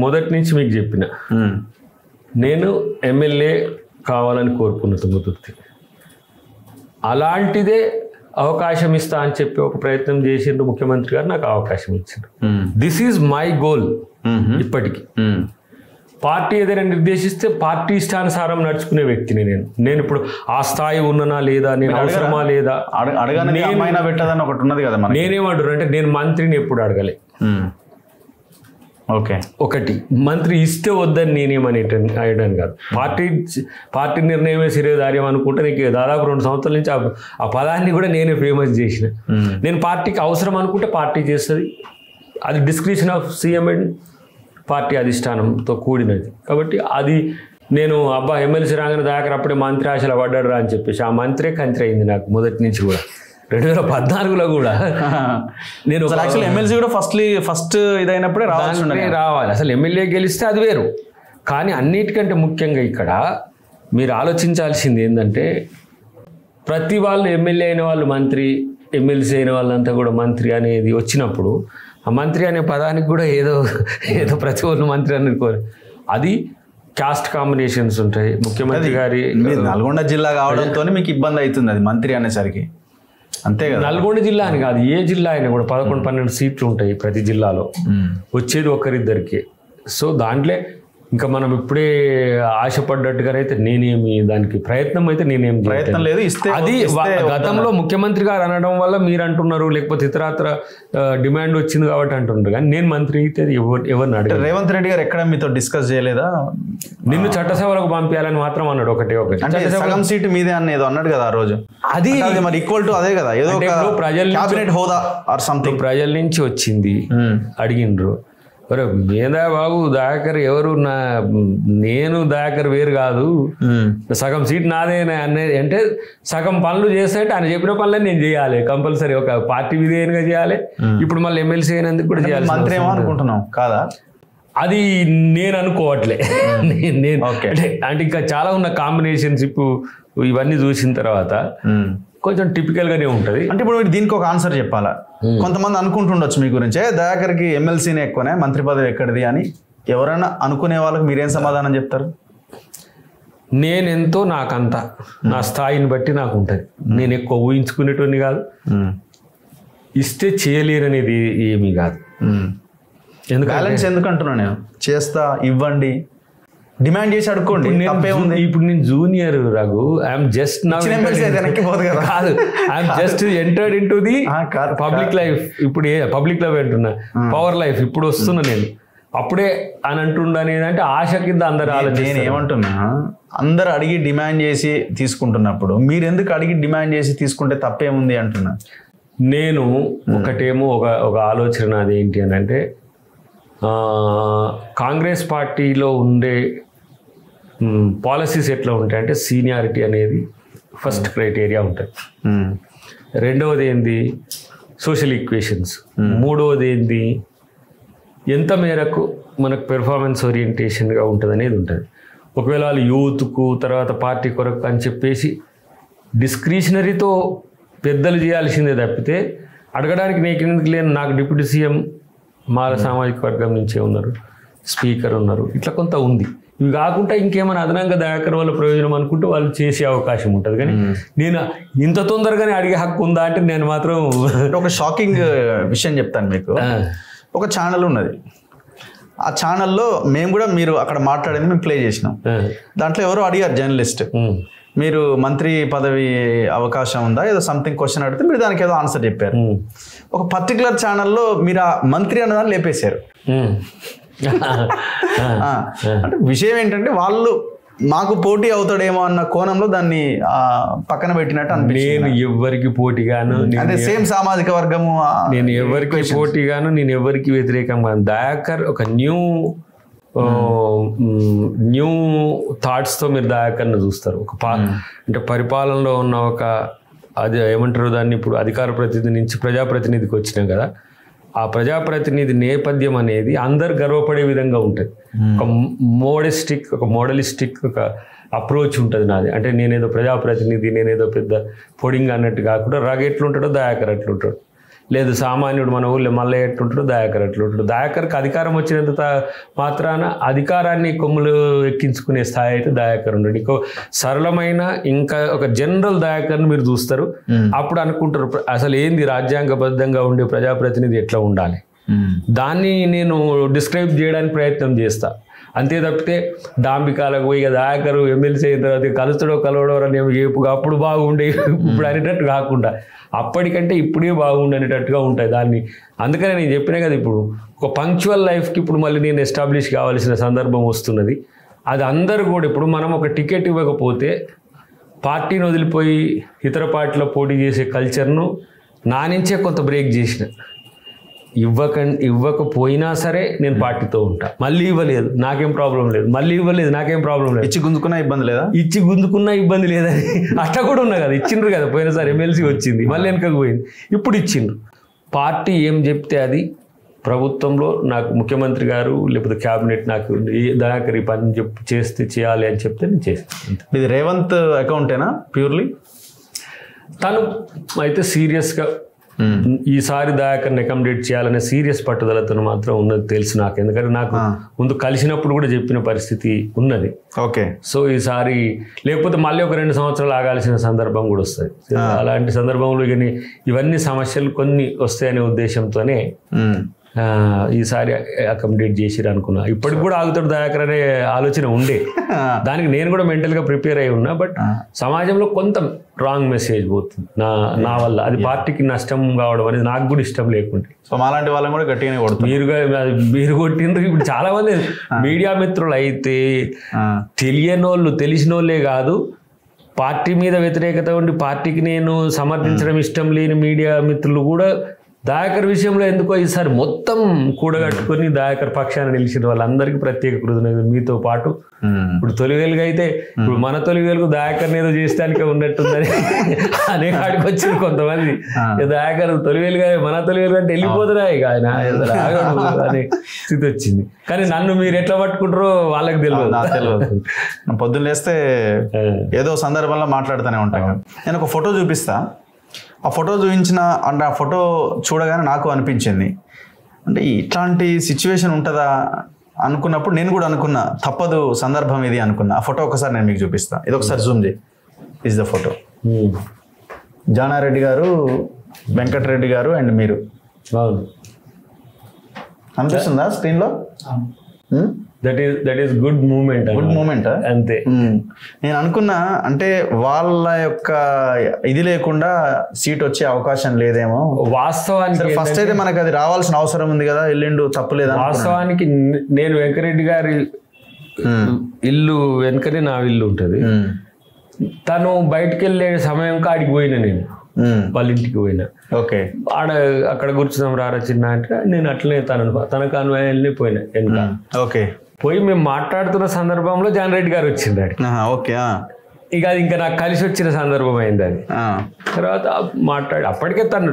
మొదటి నుంచి మీకు చెప్పిన, నేను ఎమ్మెల్యే కావాలని కోరుకున్న తుంగతుర్తి. అలాంటిదే అవకాశం ఇస్తా అని చెప్పి ఒక ప్రయత్నం చేసిండ్రు ముఖ్యమంత్రి గారు, నాకు అవకాశం ఇచ్చిండ్రు. This is my goal. ఇప్పటికీ పార్టీ ఏదైనా నిర్దేశిస్తే పార్టీ ఇష్టానుసారం నడుచుకునే వ్యక్తిని నేను ఇప్పుడు ఆ స్థాయి ఉన్ననా లేదా, నేను అవసరమా లేదా పెట్టదని ఒకటి ఉన్నది కదా. నేనేమంటున్నా అంటే నేను మంత్రిని ఎప్పుడు అడగలే. ఓకే, ఒకటి మంత్రి ఇస్తే వద్దని నేనేమని అయ్యడానికి కాదు. పార్టీ నిర్ణయమే శిరేదార్యం అనుకుంటే నీకు దాదాపు 2 సంవత్సరాల నుంచి ఆ పదాన్ని కూడా నేనే ఫేమస్ చేసిన. నేను పార్టీకి అవసరం అనుకుంటే పార్టీ చేస్తుంది. అది description of CM and party అధిష్టానంతో కూడినది. కాబట్టి అది నేను ఎమ్మెల్సీ రాగానే దయాకర్ అప్పుడే మంత్రి ఆశలు పడ్డాడు రా అని చెప్పేసి ఆ మంత్రే కంత్రి అయింది నాకు మొదటి నుంచి కూడా. 2014లో కూడా నేను యాక్చువల్లీ ఎమ్మెల్సీ కూడా ఫస్ట్ ఇదైనప్పుడే రావాలి. అసలు ఎమ్మెల్యే గెలిస్తే అది వేరు. కానీ అన్నిటికంటే ముఖ్యంగా ఇక్కడ మీరు ఆలోచించాల్సింది ఏంటంటే, ప్రతి వాళ్ళు ఎమ్మెల్యే అయిన వాళ్ళు మంత్రి, ఎమ్మెల్సీ అయిన వాళ్ళంతా కూడా మంత్రి అనేది వచ్చినప్పుడు ఆ మంత్రి అనే పదానికి కూడా ఏదో ప్రతి ఒళ్ళు మంత్రి అనుకోరు. అది కాస్ట్ కాంబినేషన్స్ ఉంటాయి. ముఖ్యమంత్రి గారి నల్గొండ జిల్లా కావడంతో మీకు ఇబ్బంది అవుతుంది అది మంత్రి అనేసరికి. అంతే కదా. నల్గొండ జిల్లా అని కాదు, ఏ జిల్లా అయినా కూడా 11-12 సీట్లు ఉంటాయి ప్రతి జిల్లాలో. వచ్చేది ఒకరిద్దరికి. సో దాంట్లో ఇంకా మనం ఇప్పుడే ఆశపడ్డట్టుగానైతే నేనేమి దానికి ప్రయత్నం అయితే నేనేం ప్రయత్నం లేదు. ఇస్తే అది గతంలో ముఖ్యమంత్రి గారు అనడం వల్ల మీరు అంటున్నారు, లేకపోతే ఇతరత్ర డిమాండ్ వచ్చింది కాబట్టి అంటున్నారు. కానీ నేను మంత్రి అయితే ఎవరిని అడిగాను. రేవంత్ రెడ్డి గారు ఎక్కడ మీతో డిస్కస్ చేయలేదా? నిన్ను చట్టసభలకు పంపించాలని మాత్రం అన్నాడు. ఒకటి సగం సీటు మీదే అని ఏదో అన్నాడు కదా ఆ రోజు. అది మరి ఈక్వల్ టు అదే కదా, ఏదో ప్రజల క్యాబినెట్ హోదా ఆర్ సంథింగ్ ప్రజల నుంచి వచ్చింది. అడిగిండ్రు, మేదా బాబు దయాకర్ ఎవరు, నేను దయాకర్ వేరు కాదు, సగం సీట్ నాదే అనేది. అంటే సగం పనులు చేస్తే ఆయన చెప్పిన పనులే నేను చేయాలి కంపల్సరీ, ఒక పార్టీ విధేయంగా చేయాలి. ఇప్పుడు మళ్ళీ ఎమ్మెల్సీ అయినందుకు కూడా చేయాలి. మంత్రి ఏమో అనుకుంటున్నాం కాదా? అది నేను అనుకోవట్లే. నేను అంటే ఇంకా చాలా ఉన్న కాంబినేషన్స్ ఇప్పుడు ఇవన్నీ చూసిన తర్వాత కొంచెం టిపికల్ గానే ఉంటది. అంటే ఇప్పుడు దీనికి ఒక ఆన్సర్ చెప్పాలా? కొంతమంది అనుకుంటుండొచ్చు మీ గురించి, దయాకర్కి ఎమ్మెల్సీనే ఎక్కువనే, మంత్రి పదవి ఎక్కడిది అని ఎవరైనా అనుకునే వాళ్ళకి మీరేం సమాధానం చెప్తారు? నేనెంతో నాకంత, నా స్థాయిని బట్టి నాకు ఉంటుంది. నేను ఎక్కువ ఊహించుకునేటోని కాదు, ఇస్తే చేయలేరనేది ఏమీ కాదు. బ్యాలెన్స్ ఎందుకు అంటున్నా నేను, చేస్తా ఇవ్వండి, డిమాండ్ చేసి అడుక్కోండి, ఇప్పుడు నేను జూనియర్ రఘు, ఐఎమ్ జస్ట్ కాదు, I'm just entered in to the public life. ఇప్పుడు పబ్లిక్ లైఫ్ అంటున్నా, పవర్ లైఫ్ ఇప్పుడు వస్తున్నా నేను. అప్పుడే అని అంటుండనేది అంటే ఆశ కింద అందరు ఆలోచన. నేను ఏమంటున్నా, అందరు అడిగి డిమాండ్ చేసి తీసుకుంటున్నప్పుడు మీరు ఎందుకు అడిగి డిమాండ్ చేసి తీసుకుంటే తప్పేముంది అంటున్నా నేను. ఒకటేమో ఒక ఆలోచన అది ఏంటి అని అంటే, కాంగ్రెస్ పార్టీలో ఉండే పాలసీస్ ఎట్లా ఉంటాయి అంటే, సీనియారిటీ అనేది ఫస్ట్ క్రైటీరియా ఉంటుంది. రెండవది ఏంది, సోషల్ ఈక్వేషన్స్. మూడవది ఏంది, ఎంత మేరకు మనకు పెర్ఫార్మెన్స్ ఓరియంటేషన్గా ఉంటుంది అనేది ఉంటుంది. ఒకవేళ వాళ్ళు యూత్కు తర్వాత పార్టీ కొరకు అని చెప్పేసి డిస్క్రిషనరీతో పెద్దలు చేయాల్సిందే తప్పితే, అడగడానికి నీకు ఎందుకు లేని, నాకు డిప్యూటీ సీఎం మాల సామాజిక వర్గం నుంచే ఉన్నారు, స్పీకర్ ఉన్నారు, ఇట్లా కొంత ఉంది. ఇవి కాకుండా ఇంకేమైనా అదనంగా దయాకర్ వల్ల ప్రయోజనం అనుకుంటే వాళ్ళు చేసే అవకాశం ఉంటుంది. కానీ నేను ఇంత తొందరగానే అడిగే హక్కు ఉందా అంటే నేను మాత్రం ఒక షాకింగ్ విషయం చెప్తాను మీకు. ఒక ఛానల్ ఉన్నది, ఆ ఛానల్లో మేము కూడా మీరు అక్కడ మాట్లాడింది మేము ప్లే చేసినాం. దాంట్లో ఎవరో అడిగారు జర్నలిస్ట్, మీరు మంత్రి పదవి అవకాశం ఉందా ఏదో సంథింగ్ క్వశ్చన్ అడిగితే మీరు దానికి ఏదో ఆన్సర్ చెప్పారు. ఒక పర్టికులర్ ఛానల్లో మీరు ఆ మంత్రి అన్నదాన్ని లేపేశారు. అంటే విషయం ఏంటంటే, వాళ్ళు మాకు పోటీ అవుతాడేమో అన్న కోణంలో దాన్ని పక్కన పెట్టినట్టు అనిపించింది. నేను ఎవరికి పోటీగాను, అదే సేమ్ సామాజిక వర్గము, నేను ఎవరికి పోటీగాను, నేను ఎవరికి వ్యతిరేకంగా. దయాకర్ ఒక న్యూ థాట్స్తో మీరు దయాకర్ని చూస్తారు. అంటే పరిపాలనలో ఉన్న ఒక అది ఏమంటారు దాన్ని, ఇప్పుడు అధికార ప్రతినిధి నుంచి ప్రజాప్రతినిధికి వచ్చినాం కదా, ఆ ప్రజాప్రతినిధి నేపథ్యం అనేది అందరు గర్వపడే విధంగా ఉంటుంది. ఒక మోడలిస్టిక్ ఒక అప్రోచ్ ఉంటుంది నాది. అంటే నేనేదో ప్రజాప్రతినిధి, నేనేదో పెద్ద పొడింగ్ అన్నట్టు కాకుండా, రగ ఎట్లుంటాడో దయాకర్ అట్లుంటాడు. లేదు సామాన్యుడు మన ఊళ్ళో మళ్ళీ ఎట్లుంటాడో దయాకర్ అట్లుంటాడు. దయాకర్కి అధికారం వచ్చినంత మాత్రాన అధికారాన్ని కొమ్ములు ఎక్కించుకునే స్థాయి అయితే దయాకర్ ఉంటాడు. ఇంకో సరళమైన ఇంకా ఒక జనరల్ దయాకర్ని మీరు చూస్తారు. అప్పుడు అనుకుంటారు అసలు ఏంది రాజ్యాంగబద్ధంగా ఉండే ప్రజాప్రతినిధి ఎట్లా ఉండాలి, దాన్ని నేను డిస్క్రైబ్ చేయడానికి ప్రయత్నం చేస్తా. అంతే తప్పితే డాంబికాలకు పోయి దయాకరు ఎమ్మెల్సీ అయిన తర్వాత కలుస్తాడో కలవడో అని అప్పుడు బాగుండే ఇప్పుడు అనేటట్టు కాకుండా, అప్పటికంటే ఇప్పుడే బాగుండనేటట్టుగా ఉంటాయి దాన్ని. అందుకనే నేను చెప్పినా కదా, ఇప్పుడు ఒక పంక్చువల్ లైఫ్కి ఇప్పుడు మళ్ళీ నేను ఎస్టాబ్లిష్ కావాల్సిన సందర్భం వస్తున్నది. అది అందరూ కూడా, ఇప్పుడు మనం ఒక టికెట్ ఇవ్వకపోతే పార్టీని వదిలిపోయి ఇతర పార్టీలో పోటీ చేసే కల్చర్ను నా నుంచే కొంత బ్రేక్ చేసిన. ఇవ్వకపోయినా సరే నేను పార్టీతో ఉంటా. మళ్ళీ ఇవ్వలేదు నాకేం ప్రాబ్లం లేదు, మళ్ళీ ఇవ్వలేదు నాకేం ప్రాబ్లం లేదు, ఇచ్చి గుంజుకున్నా ఇబ్బంది లేదా, ఇచ్చి గుంజుకున్నా ఇబ్బంది లేదని అట్లా కూడా ఉన్నా కదా. ఇచ్చిండ్రు కదా, పోయినసారి ఎమ్మెల్సీ వచ్చింది, మళ్ళీ వెనకకు పోయింది, ఇప్పుడు ఇచ్చిండ్రు. పార్టీ ఏం చెప్తే అది, ప్రభుత్వంలో నాకు ముఖ్యమంత్రి గారు లేకపోతే క్యాబినెట్ నాకు దయాకర్ ఈ పని చేస్తే చేయాలి అని చెప్తే నేను చేస్తాను. ఇది రేవంత్ అకౌంటేనా ప్యూర్లీ? తను అయితే సీరియస్గా ఈసారి దయాకర్ని అకామిడేట్ చేయాలనే సీరియస్ పట్టుదలతో మాత్రం ఉన్నది తెలుసు నాకు. ఎందుకంటే నాకు ముందు కలిసినప్పుడు కూడా చెప్పిన పరిస్థితి ఉన్నది. ఓకే, సో ఈసారి లేకపోతే మళ్ళీ ఒక 2 సంవత్సరాలు ఆగాల్సిన సందర్భం కూడా వస్తుంది. అలాంటి సందర్భంలో ఇవన్నీ సమస్యలు కొన్ని వస్తాయనే ఉద్దేశంతోనే ఈసారి అకామిడేట్ చేసిరు అనుకున్నా. ఇప్పటికి కూడా ఆగుతాడు దయాకర్ అనే ఆలోచన ఉండే, దానికి నేను కూడా మెంటల్గా ప్రిపేర్ అయి ఉన్నా. బట్ సమాజంలో కొంత రాంగ్ మెసేజ్ పోతుంది నా వల్ల, అది పార్టీకి నష్టం కావడం అనేది నాకు కూడా ఇష్టం లేకుంటే. సో మాలాంటి వాళ్ళని కూడా గట్టిగానే కొడుతుంది. మీరు కొట్టిండ్రు. ఇప్పుడు చాలా మంది మీడియా మిత్రులు అయితే తెలియని వాళ్ళు, తెలిసిన వాళ్ళే కాదు, పార్టీ మీద వ్యతిరేకత ఉండి పార్టీకి నేను సమర్థించడం ఇష్టం లేని మీడియా మిత్రులు కూడా దయాకర్ విషయంలో ఎందుకో ఈసారి మొత్తం కూడగట్టుకొని దయాకర్ పక్షాన నిలిచిన వాళ్ళందరికీ ప్రత్యేక కృతజ్ఞతలు. మీతో పాటు ఇప్పుడు తొలివేలుగా అయితే ఇప్పుడు మన తొలివేలుకు దయాకర్ని ఏదో చేస్తానికే ఉన్నట్టుందని అనే కాడికి వచ్చింది కొంతమంది. దయాకర్ తొలివేలుగా మన తొలివేలుగా అంటే వెళ్ళిపోతున్నా ఇక ఆయన అనే స్థితి వచ్చింది. కానీ నన్ను మీరు ఎట్లా పట్టుకుంటారో వాళ్ళకి తెలియదు. పొద్దున్న లేస్తే ఏదో సందర్భంలో మాట్లాడుతూనే ఉంటాను. నేను ఒక ఫోటో చూపిస్తా, ఆ ఫోటో చూపించిన అంటే ఆ ఫోటో చూడగానే నాకు అనిపించింది, అంటే ఇట్లాంటి సిచ్యువేషన్ ఉంటుందా అనుకున్నప్పుడు నేను కూడా అనుకున్నా, తప్పదు సందర్భం ఇది అనుకున్నా. ఆ ఫోటో ఒకసారి నేను మీకు చూపిస్తా. ఇది ఒకసారి జూమ్ చేయి. Is the photo. జానారెడ్డి గారు, వెంకటరెడ్డి గారు అండ్ మీరు. అనిపిస్తుందా స్క్రీన్లో? That is good moment. Good moment అంతే. నేను అనుకున్నా అంటే వాళ్ళ యొక్క ఇది లేకుండా సీట్ వచ్చే అవకాశం లేదేమో. వాస్తవానికి ఫస్ట్ అయితే మనకు అది రావాల్సిన అవసరం ఉంది కదా, ఎల్లుండు తప్పులేదా. వాస్తవానికి నేను వెంకరెడ్డి గారి ఇల్లు వెనుకనే నా ఇల్లు ఉంటుంది. తను బయటకు వెళ్ళే సమయం కాడికి పోయినా, నేను వాళ్ళ ఇంటికి పోయినా. ఓకే, అక్కడ కూర్చున్నాం రారా చిన్న అంటే నేను అట్లనే తనకు అనుభవాన్ని పోయినా వెనుక. ఓకే, పోయి మేము మాట్లాడుతున్న సందర్భంలో జానారెడ్డి గారు వచ్చిండాడు. ఓకే, ఇక అది ఇంకా నాకు కలిసి వచ్చిన సందర్భం అయింది అది. తర్వాత మాట్లాడి అప్పటికే తను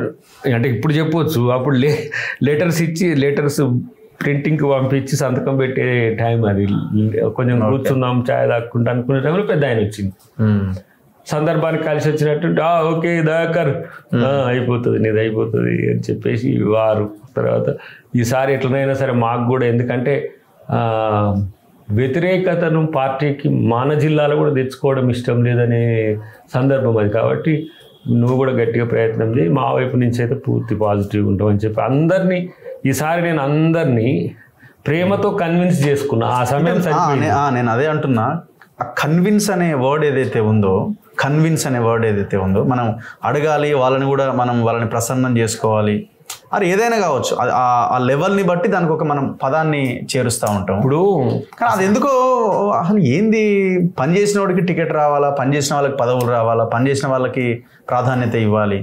అంటే ఇప్పుడు చెప్పవచ్చు, అప్పుడు లెటర్స్ ప్రింటింగ్కి పంపించి సంతకం పెట్టే టైం అది. కొంచెం కూర్చుందాం చాయ్ తాక్కుంటా అనుకునే టైంలో పెద్ద ఆయన వచ్చింది. సందర్భానికి కలిసి వచ్చినట్టు ఓకే దయాకర్ అయిపోతుంది నీది అయిపోతుంది అని చెప్పేసి వారు. తర్వాత ఈసారి ఎట్లనైనా సరే మాకు కూడా, ఎందుకంటే వ్యతిరేకతను పార్టీకి మన జిల్లాలో కూడా తెచ్చుకోవడం ఇష్టం లేదనే సందర్భం అది. కాబట్టి నువ్వు కూడా గట్టిగా ప్రయత్నం చేయి, మా వైపు నుంచి అయితే పూర్తి పాజిటివ్గా ఉంటామని చెప్పి అందరినీ ఈసారి నేను అందరినీ ప్రేమతో కన్విన్స్ చేసుకున్నా. ఆ సమయం నేను అదే అంటున్నా, కన్విన్స్ అనే వర్డ్ ఏదైతే ఉందో మనం అడగాలి, వాళ్ళని కూడా వాళ్ళని ప్రసన్నం చేసుకోవాలి. అది ఏదైనా కావచ్చు, ఆ లెవెల్ని బట్టి దానికి ఒక మనం పదాన్ని చేరుస్తూ ఉంటాం. ఇప్పుడు కానీ అది ఎందుకో అసలు ఏంది, పనిచేసిన వాడికి టికెట్ రావాలా, పనిచేసిన వాళ్ళకి పదవులు రావాలా, పనిచేసిన వాళ్ళకి ప్రాధాన్యత ఇవ్వాలి.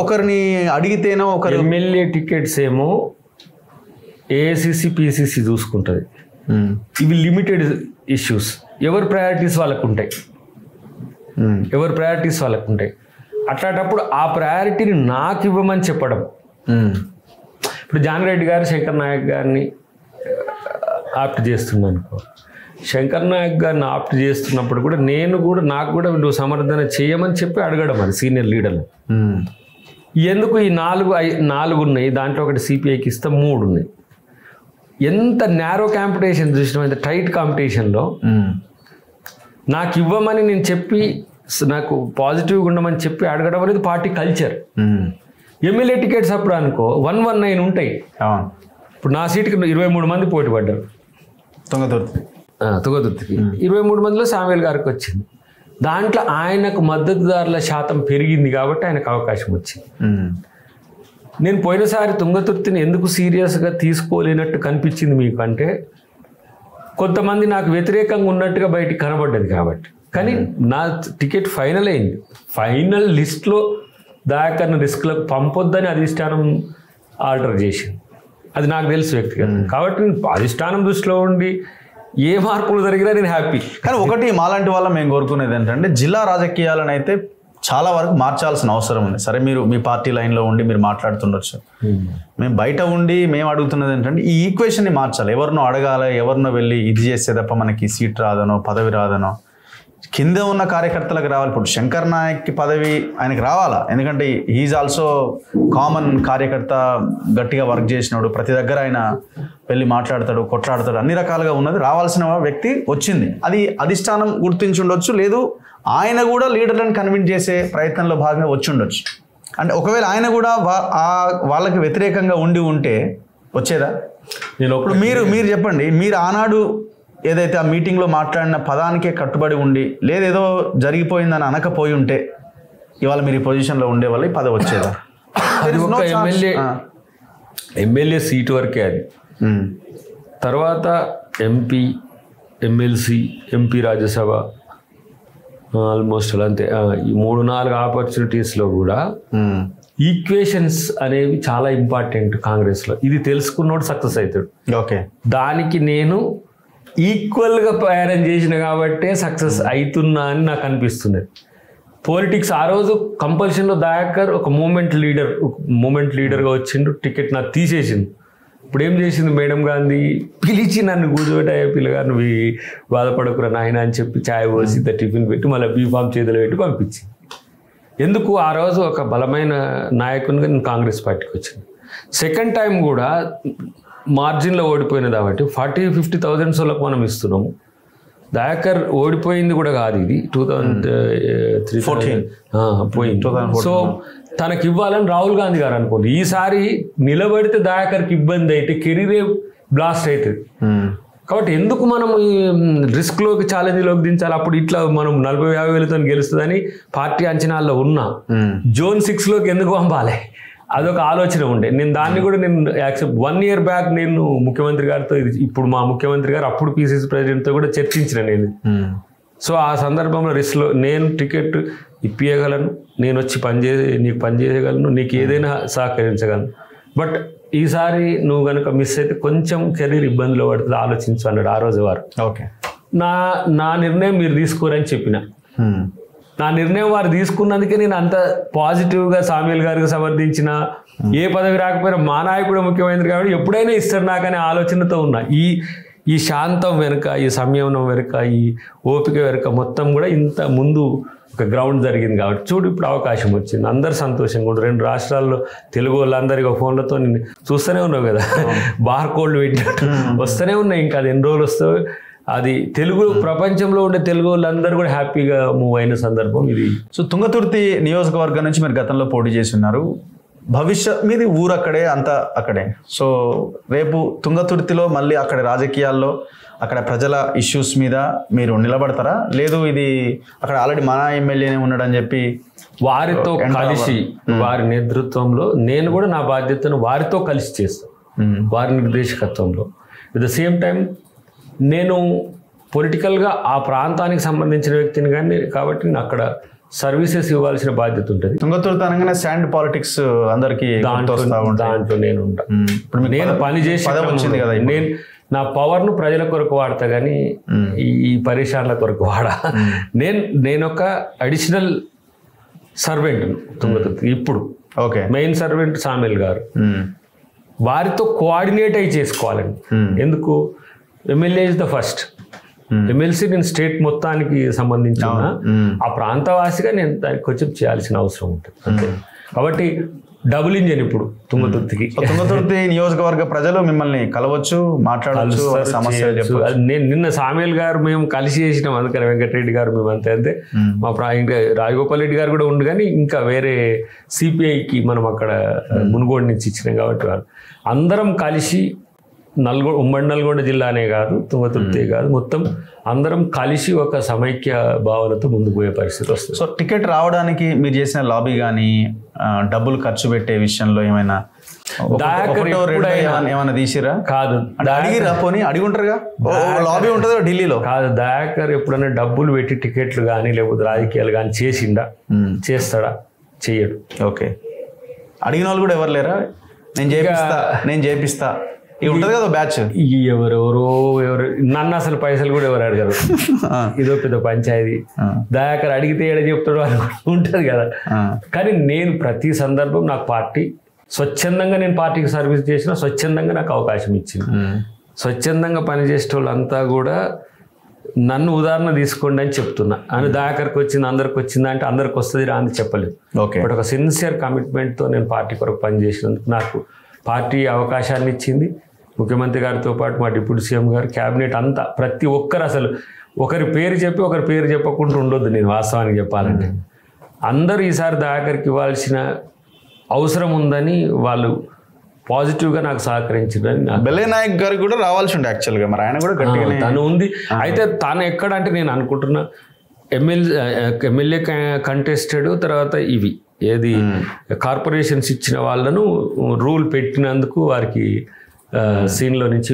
ఒకరిని అడిగితేనో ఒకరు ఎమ్మెల్యే టికెట్స్ ఏమో ఏఐసిసి పిసిసి చూసుకుంటుంది. ఇవి లిమిటెడ్ ఇష్యూస్, ఎవరి ప్రయారిటీస్ వాళ్ళకు ఉంటాయి. అట్లాంటప్పుడు ఆ ప్రయారిటీని నాకు ఇవ్వమని చెప్పడం. ఇప్పుడు జానారెడ్డి గారు శంకర్ నాయక్ గారిని ఆప్ట్ చేస్తున్నాను అనుకో, శంకర్ నాయక్ గారిని ఆప్ట్ చేస్తున్నప్పుడు కూడా నాకు కూడా నువ్వు సమర్థన చేయమని చెప్పి అడగడం, అది సీనియర్ లీడర్లు. ఎందుకు ఈ నాలుగు ఉన్నాయి, దాంట్లో ఒకటి సిపిఐకి ఇస్తే 3 ఉన్నాయి. ఎంత నేరో కాంపిటీషన్ చూసినాం, ఎంత టైట్ కాంపిటీషన్లో నాకు ఇవ్వమని నేను చెప్పి, నాకు పాజిటివ్గా ఉండమని చెప్పి అడగడం అనేది పార్టీ కల్చర్. ఎమ్మెల్యే టికెట్స్ అప్పుడు అనుకో 119 ఉంటాయి. ఇప్పుడు నా సీటుకి 23 మంది పోటీ పడ్డారు తుంగతుర్తికి. 23 మందిలో సామ్యుల్ గారికి వచ్చింది. దాంట్లో ఆయనకు మద్దతుదారుల శాతం పెరిగింది కాబట్టి ఆయనకు అవకాశం వచ్చింది. నేను పోయినసారి తుంగతుర్తిని ఎందుకు సీరియస్గా తీసుకోలేనట్టు కనిపించింది మీకు అంటే, కొంతమంది నాకు వ్యతిరేకంగా ఉన్నట్టుగా బయటికి కనబడ్డది కాబట్టి. కానీ నా టికెట్ ఫైనల్ అయింది. ఫైనల్ లిస్ట్లో దయాకర్ని రిస్క్లకు పంపొద్దని అధిష్టానం ఆర్డర్ చేసింది. అది నాకు తెలుసు వ్యక్తిగతం. కాబట్టి అధిష్టానం దృష్టిలో ఉండి ఏ మార్పులు జరిగినా నేను హ్యాపీ. కానీ ఒకటి మాలాంటి వాళ్ళ మేము కోరుకునేది ఏంటంటే, జిల్లా రాజకీయాలను అయితే చాలా వరకు మార్చాల్సిన అవసరం ఉంది. సరే, మీరు మీ పార్టీ లైన్లో ఉండి మీరు మాట్లాడుతుండొచ్చు. మేము బయట ఉండి మేము అడుగుతున్నది ఏంటంటే, ఈ ఈక్వేషన్ని మార్చాలి. ఎవరినో అడగాలి, ఎవరినో వెళ్ళి ఇది చేస్తే తప్ప మనకి సీట్ రాదనో పదవి రాదనో కింద ఉన్న కార్యకర్తలకు రావాలి. ఇప్పుడు శంకర్ నాయక్కి పదవి ఆయనకి రావాలా, ఎందుకంటే హీఈస్ ఆల్సో కామన్ కార్యకర్త, గట్టిగా వర్క్ చేసినాడు, ప్రతి దగ్గర ఆయన వెళ్ళి మాట్లాడతాడు, కొట్లాడతాడు, అన్ని రకాలుగా ఉన్నది. రావాల్సిన వ్యక్తి వచ్చింది. అది అధిష్టానం గుర్తించి ఉండొచ్చు, లేదు ఆయన కూడా లీడర్లను కన్విన్స్ చేసే ప్రయత్నంలో భాగంగా వచ్చి ఉండొచ్చు. అంటే ఒకవేళ ఆయన కూడా వాళ్ళకి వ్యతిరేకంగా ఉంటే వచ్చేదా? నేను ఇప్పుడు మీరు చెప్పండి, మీరు ఆనాడు ఏదైతే ఆ మీటింగ్లో మాట్లాడిన పదానికే కట్టుబడి ఉండి లేదేదో జరిగిపోయిందని అనకపోయి ఉంటే ఇవాళ మీరు ఈ పొజిషన్లో ఉండే వల్ల ఈ పదవి వచ్చేదా? ఎమ్మెల్యే సీటు వరకే అది. తర్వాత MP, MLC, MP, Rajya Sabha almost అలా అంతే. ఈ 3-4 ఆపర్చునిటీస్లో కూడా ఈక్వేషన్స్ అనేవి చాలా ఇంపార్టెంట్ కాంగ్రెస్లో. ఇది తెలుసుకున్నోడు సక్సెస్ అవుతాడు. ఓకే, దానికి నేను ఈక్వల్గా ప్రయాణం చేసిన కాబట్టే సక్సెస్ అవుతున్నా అని నాకు అనిపిస్తున్నది. పాలిటిక్స్ ఆ రోజు కంపల్షన్లో దయాకర్ ఒక మూమెంట్ లీడర్గా వచ్చిండు, టికెట్ నాకు తీసేసిండు. ఇప్పుడు ఏం చేసింది మేడం గాంధీ, పిలిచి నన్ను కూర్చోబెట్టి పిల్లగారు నువ్వు బాధపడకురా నాయన అని చెప్పి ఛాయ్ పోసి టిఫిన్ పెట్టి మళ్ళీ బీఫామ్ చేతులు పెట్టి పంపించింది. ఎందుకు? ఆ రోజు ఒక బలమైన నాయకునిగా నేను కాంగ్రెస్ పార్టీకి వచ్చింది. సెకండ్ టైం కూడా మార్జిన్లో ఓడిపోయిన కాబట్టి 40,000-50,000 వాళ్ళకు మనం ఇస్తున్నాము. దయాకర్ ఓడిపోయింది కూడా కాదు, ఇది 2003 పోయింది. సో తనకి ఇవ్వాలని రాహుల్ గాంధీ గారు అనుకోండి. ఈసారి నిలబడితే దయాకర్కి ఇబ్బంది అయితే కెరీరే బ్లాస్ట్ అవుతుంది. కాబట్టి ఎందుకు మనం ఈ రిస్క్లోకి ఛాలెంజ్లోకి దించాలి? అప్పుడు ఇట్లా మనం 40,000-50,000తో గెలుస్తుందని పార్టీ అంచనాల్లో ఉన్నా. జోన్ 6లోకి ఎందుకు పంపాలి? అదొక ఆలోచన ఉండే. నేను దాన్ని కూడా యాక్సెప్ట్ 1 year బ్యాక్ నేను ముఖ్యమంత్రి గారితో, ఇప్పుడు మా ముఖ్యమంత్రి గారు అప్పుడు PCC ప్రెసిడెంట్తో కూడా చర్చించిన నేను. సో ఆ సందర్భంలో రిస్క్లో నేను టికెట్ ఇప్పియగలను, నేను వచ్చి నీకు పనిచేయగలను, నీకు ఏదైనా సహకరించగలను. బట్ ఈసారి నువ్వు కనుక మిస్ అయితే కొంచెం కెరీర్ ఇబ్బందిలో పడుతుంది, ఆలోచించు అన్నాడు ఆ రోజు వారు. ఓకే, నా నిర్ణయం మీరు తీసుకోరని చెప్పిన. నా నిర్ణయం వారు తీసుకున్నందుకే నేను అంత పాజిటివ్గా సామ్యుల్ గారికి సమర్థించిన. ఏ పదవి రాకపోయినా మా నాయకుడు ముఖ్యమంత్రి కాబట్టి ఎప్పుడైనా ఇస్తారు నాకనే ఆలోచనతో ఉన్నా. ఈ శాంతం వెనుక, ఈ సంయమనం వెనుక, ఈ ఓపిక వెనుక మొత్తం కూడా ఇంత ముందు ఒక గ్రౌండ్ జరిగింది కాబట్టి చూడు ఇప్పుడు అవకాశం వచ్చింది. అందరు సంతోషంగా ఉంటారు. 2 రాష్ట్రాల్లో తెలుగు వాళ్ళందరికీ ఫోన్లతో నేను చూస్తూనే ఉన్నావు కదా, బార్ కోడ్లు పెట్టినట్టు వస్తూనే ఉన్నాయి. ఇంకా అది ఎన్ని రోజులు వస్తావు. అది తెలుగు ప్రపంచంలో ఉండే తెలుగు వాళ్ళందరూ కూడా హ్యాపీగా మూవ్ అయిన సందర్భం ఇది. సో తుంగతుర్తి నియోజకవర్గం నుంచి మీరు గతంలో పోటీ చేసి ఉన్నారు. భవిష్యత్ మీది ఊరు అక్కడే, అంతా అక్కడే. సో రేపు తుంగతుర్తిలో మళ్ళీ అక్కడ రాజకీయాల్లో అక్కడ ప్రజల ఇష్యూస్ మీద మీరు నిలబడతారా? లేదు ఇది అక్కడ ఆల్రెడీ మన ఎమ్మెల్యేనే ఉన్నాడని చెప్పి వారితో కలిసి వారి నేతృత్వంలో నేను కూడా నా బాధ్యతను వారితో కలిసి చేస్తాను, వారి నిర్దేశకత్వంలో. ఎట్ ద సేమ్ టైం నేను పొలిటికల్గా ఆ ప్రాంతానికి సంబంధించిన వ్యక్తిని కానీ కాబట్టి నేను అక్కడ సర్వీసెస్ ఇవ్వాల్సిన బాధ్యత ఉంటుంది. తుంగతుర్తి అనగానే శాండ్ పాలిటిక్స్ అందరికీ దాంట్లో నేను పని చేసి వచ్చింది కదా. నేను నా పవర్ను ప్రజల కొరకు వాడతా కానీ ఈ పరిశ్రమల కొరకు వాడా. నేను ఒక అడిషనల్ సర్వెంట్ తుంగతుర్తి. ఇప్పుడు ఓకే, మెయిన్ సర్వెంట్ సామ్యుల్ గారు. వారితో కోఆర్డినేట్ అయి చేసుకోవాలండి. ఎందుకు? MLA is the first. MLC నేను స్టేట్ మొత్తానికి సంబంధించిన ఆ ప్రాంతవాసిగా నేను దానికి కొంచెం చేయాల్సిన అవసరం ఉంటుంది అంతే. కాబట్టి డబుల్ ఇంజన్ ఇప్పుడు తుంగతుర్తికి. తుంగతుర్తి నియోజకవర్గ ప్రజలు మిమ్మల్ని కలవచ్చు, మాట్లాడవచ్చు, సమస్యలు చెప్పచ్చు. నేను నిన్న సామ్యుల్ గారు మేము కలిసి చేసినాం. అందుకని వెంకటరెడ్డి గారు మేము అంతే మా ఇంకా రాజగోపాల్ రెడ్డి గారు కూడా ఉండు కానీ ఇంకా వేరే సిపిఐకి మనం అక్కడ మునుగోడు నుంచి ఇచ్చినాం కాబట్టి వాళ్ళు అందరం కలిసి ఉమ్మడి నల్గొండ జిల్లానే కాదు, తుంగతుర్తి కాదు, మొత్తం అందరం కలిసి ఒక సమైక్య భావనతో ముందుకు పోయే పరిస్థితి వస్తుంది. సో టికెట్ రావడానికి మీరు చేసిన లాబీ కానీ డబ్బులు ఖర్చు పెట్టే విషయంలో ఏమైనా ఏమైనా తీసిరా? కాదు, అడిగిరా? పోనీ అడిగి ఉంటారుగా, లాబీ ఉంటుందో ఢిల్లీలో. కాదు, దయాకర్ ఎప్పుడైనా డబ్బులు పెట్టి టికెట్లు కానీ లేకపోతే రాజకీయాలు కానీ చేస్తాడా? చెయ్యడు. ఓకే, అడిగిన వాళ్ళు కూడా ఎవరు లేరా? నేను చేపిస్తా ఉంటుంది కదా బ్యాచ్. ఎవరు నన్ను అసలు పైసలు కూడా ఎవరు అడిగారు. ఇదో పెద్ద పంచాయతీ. దయాకర్ అడిగితే ఏడ చెప్తాడు అని ఉంటుంది కదా. కానీ నేను ప్రతి సందర్భం నాకు పార్టీ స్వచ్ఛందంగా నేను పార్టీకి సర్వీస్ చేసిన, స్వచ్ఛందంగా నాకు అవకాశం ఇచ్చింది. స్వచ్ఛందంగా పనిచేసే వాళ్ళంతా కూడా నన్ను ఉదాహరణ తీసుకోండి అని చెప్తున్నా. అని దయాకర్కి వచ్చింది అందరికి వచ్చిందా అంటే అందరికి వస్తుంది రా అని చెప్పలేదు. బట్ ఒక సిన్సియర్ కమిట్మెంట్తో నేను పార్టీ కొరకు పనిచేసినందుకు నాకు పార్టీ అవకాశాన్ని ఇచ్చింది. ముఖ్యమంత్రి గారితో పాటు మా డిప్యూటీ సీఎం గారు, క్యాబినెట్ అంతా ప్రతి ఒక్కరు అసలు ఒకరి పేరు చెప్పి ఒకరి పేరు చెప్పకుండా ఉండొద్దు. నేను వాస్తవానికి చెప్పాలంటే అందరూ ఈసారి దయాకర్కి ఇవ్వాల్సిన అవసరం ఉందని వాళ్ళు పాజిటివ్గా నాకు సహకరించిందని బెల్లయ్య నాయక్ గారికి కూడా రావాల్సి ఉండే యాక్చువల్గా, మరి ఆయన కూడా గట్టిగా తను ఉంది. అయితే తను ఎక్కడంటే నేను అనుకుంటున్నా ఎమ్మెల్యే కంటెస్టెడ్, తర్వాత ఇవి ఏది కార్పొరేషన్స్ ఇచ్చిన వాళ్ళను రూల్ పెట్టినందుకు వారికి సీన్లో నుంచి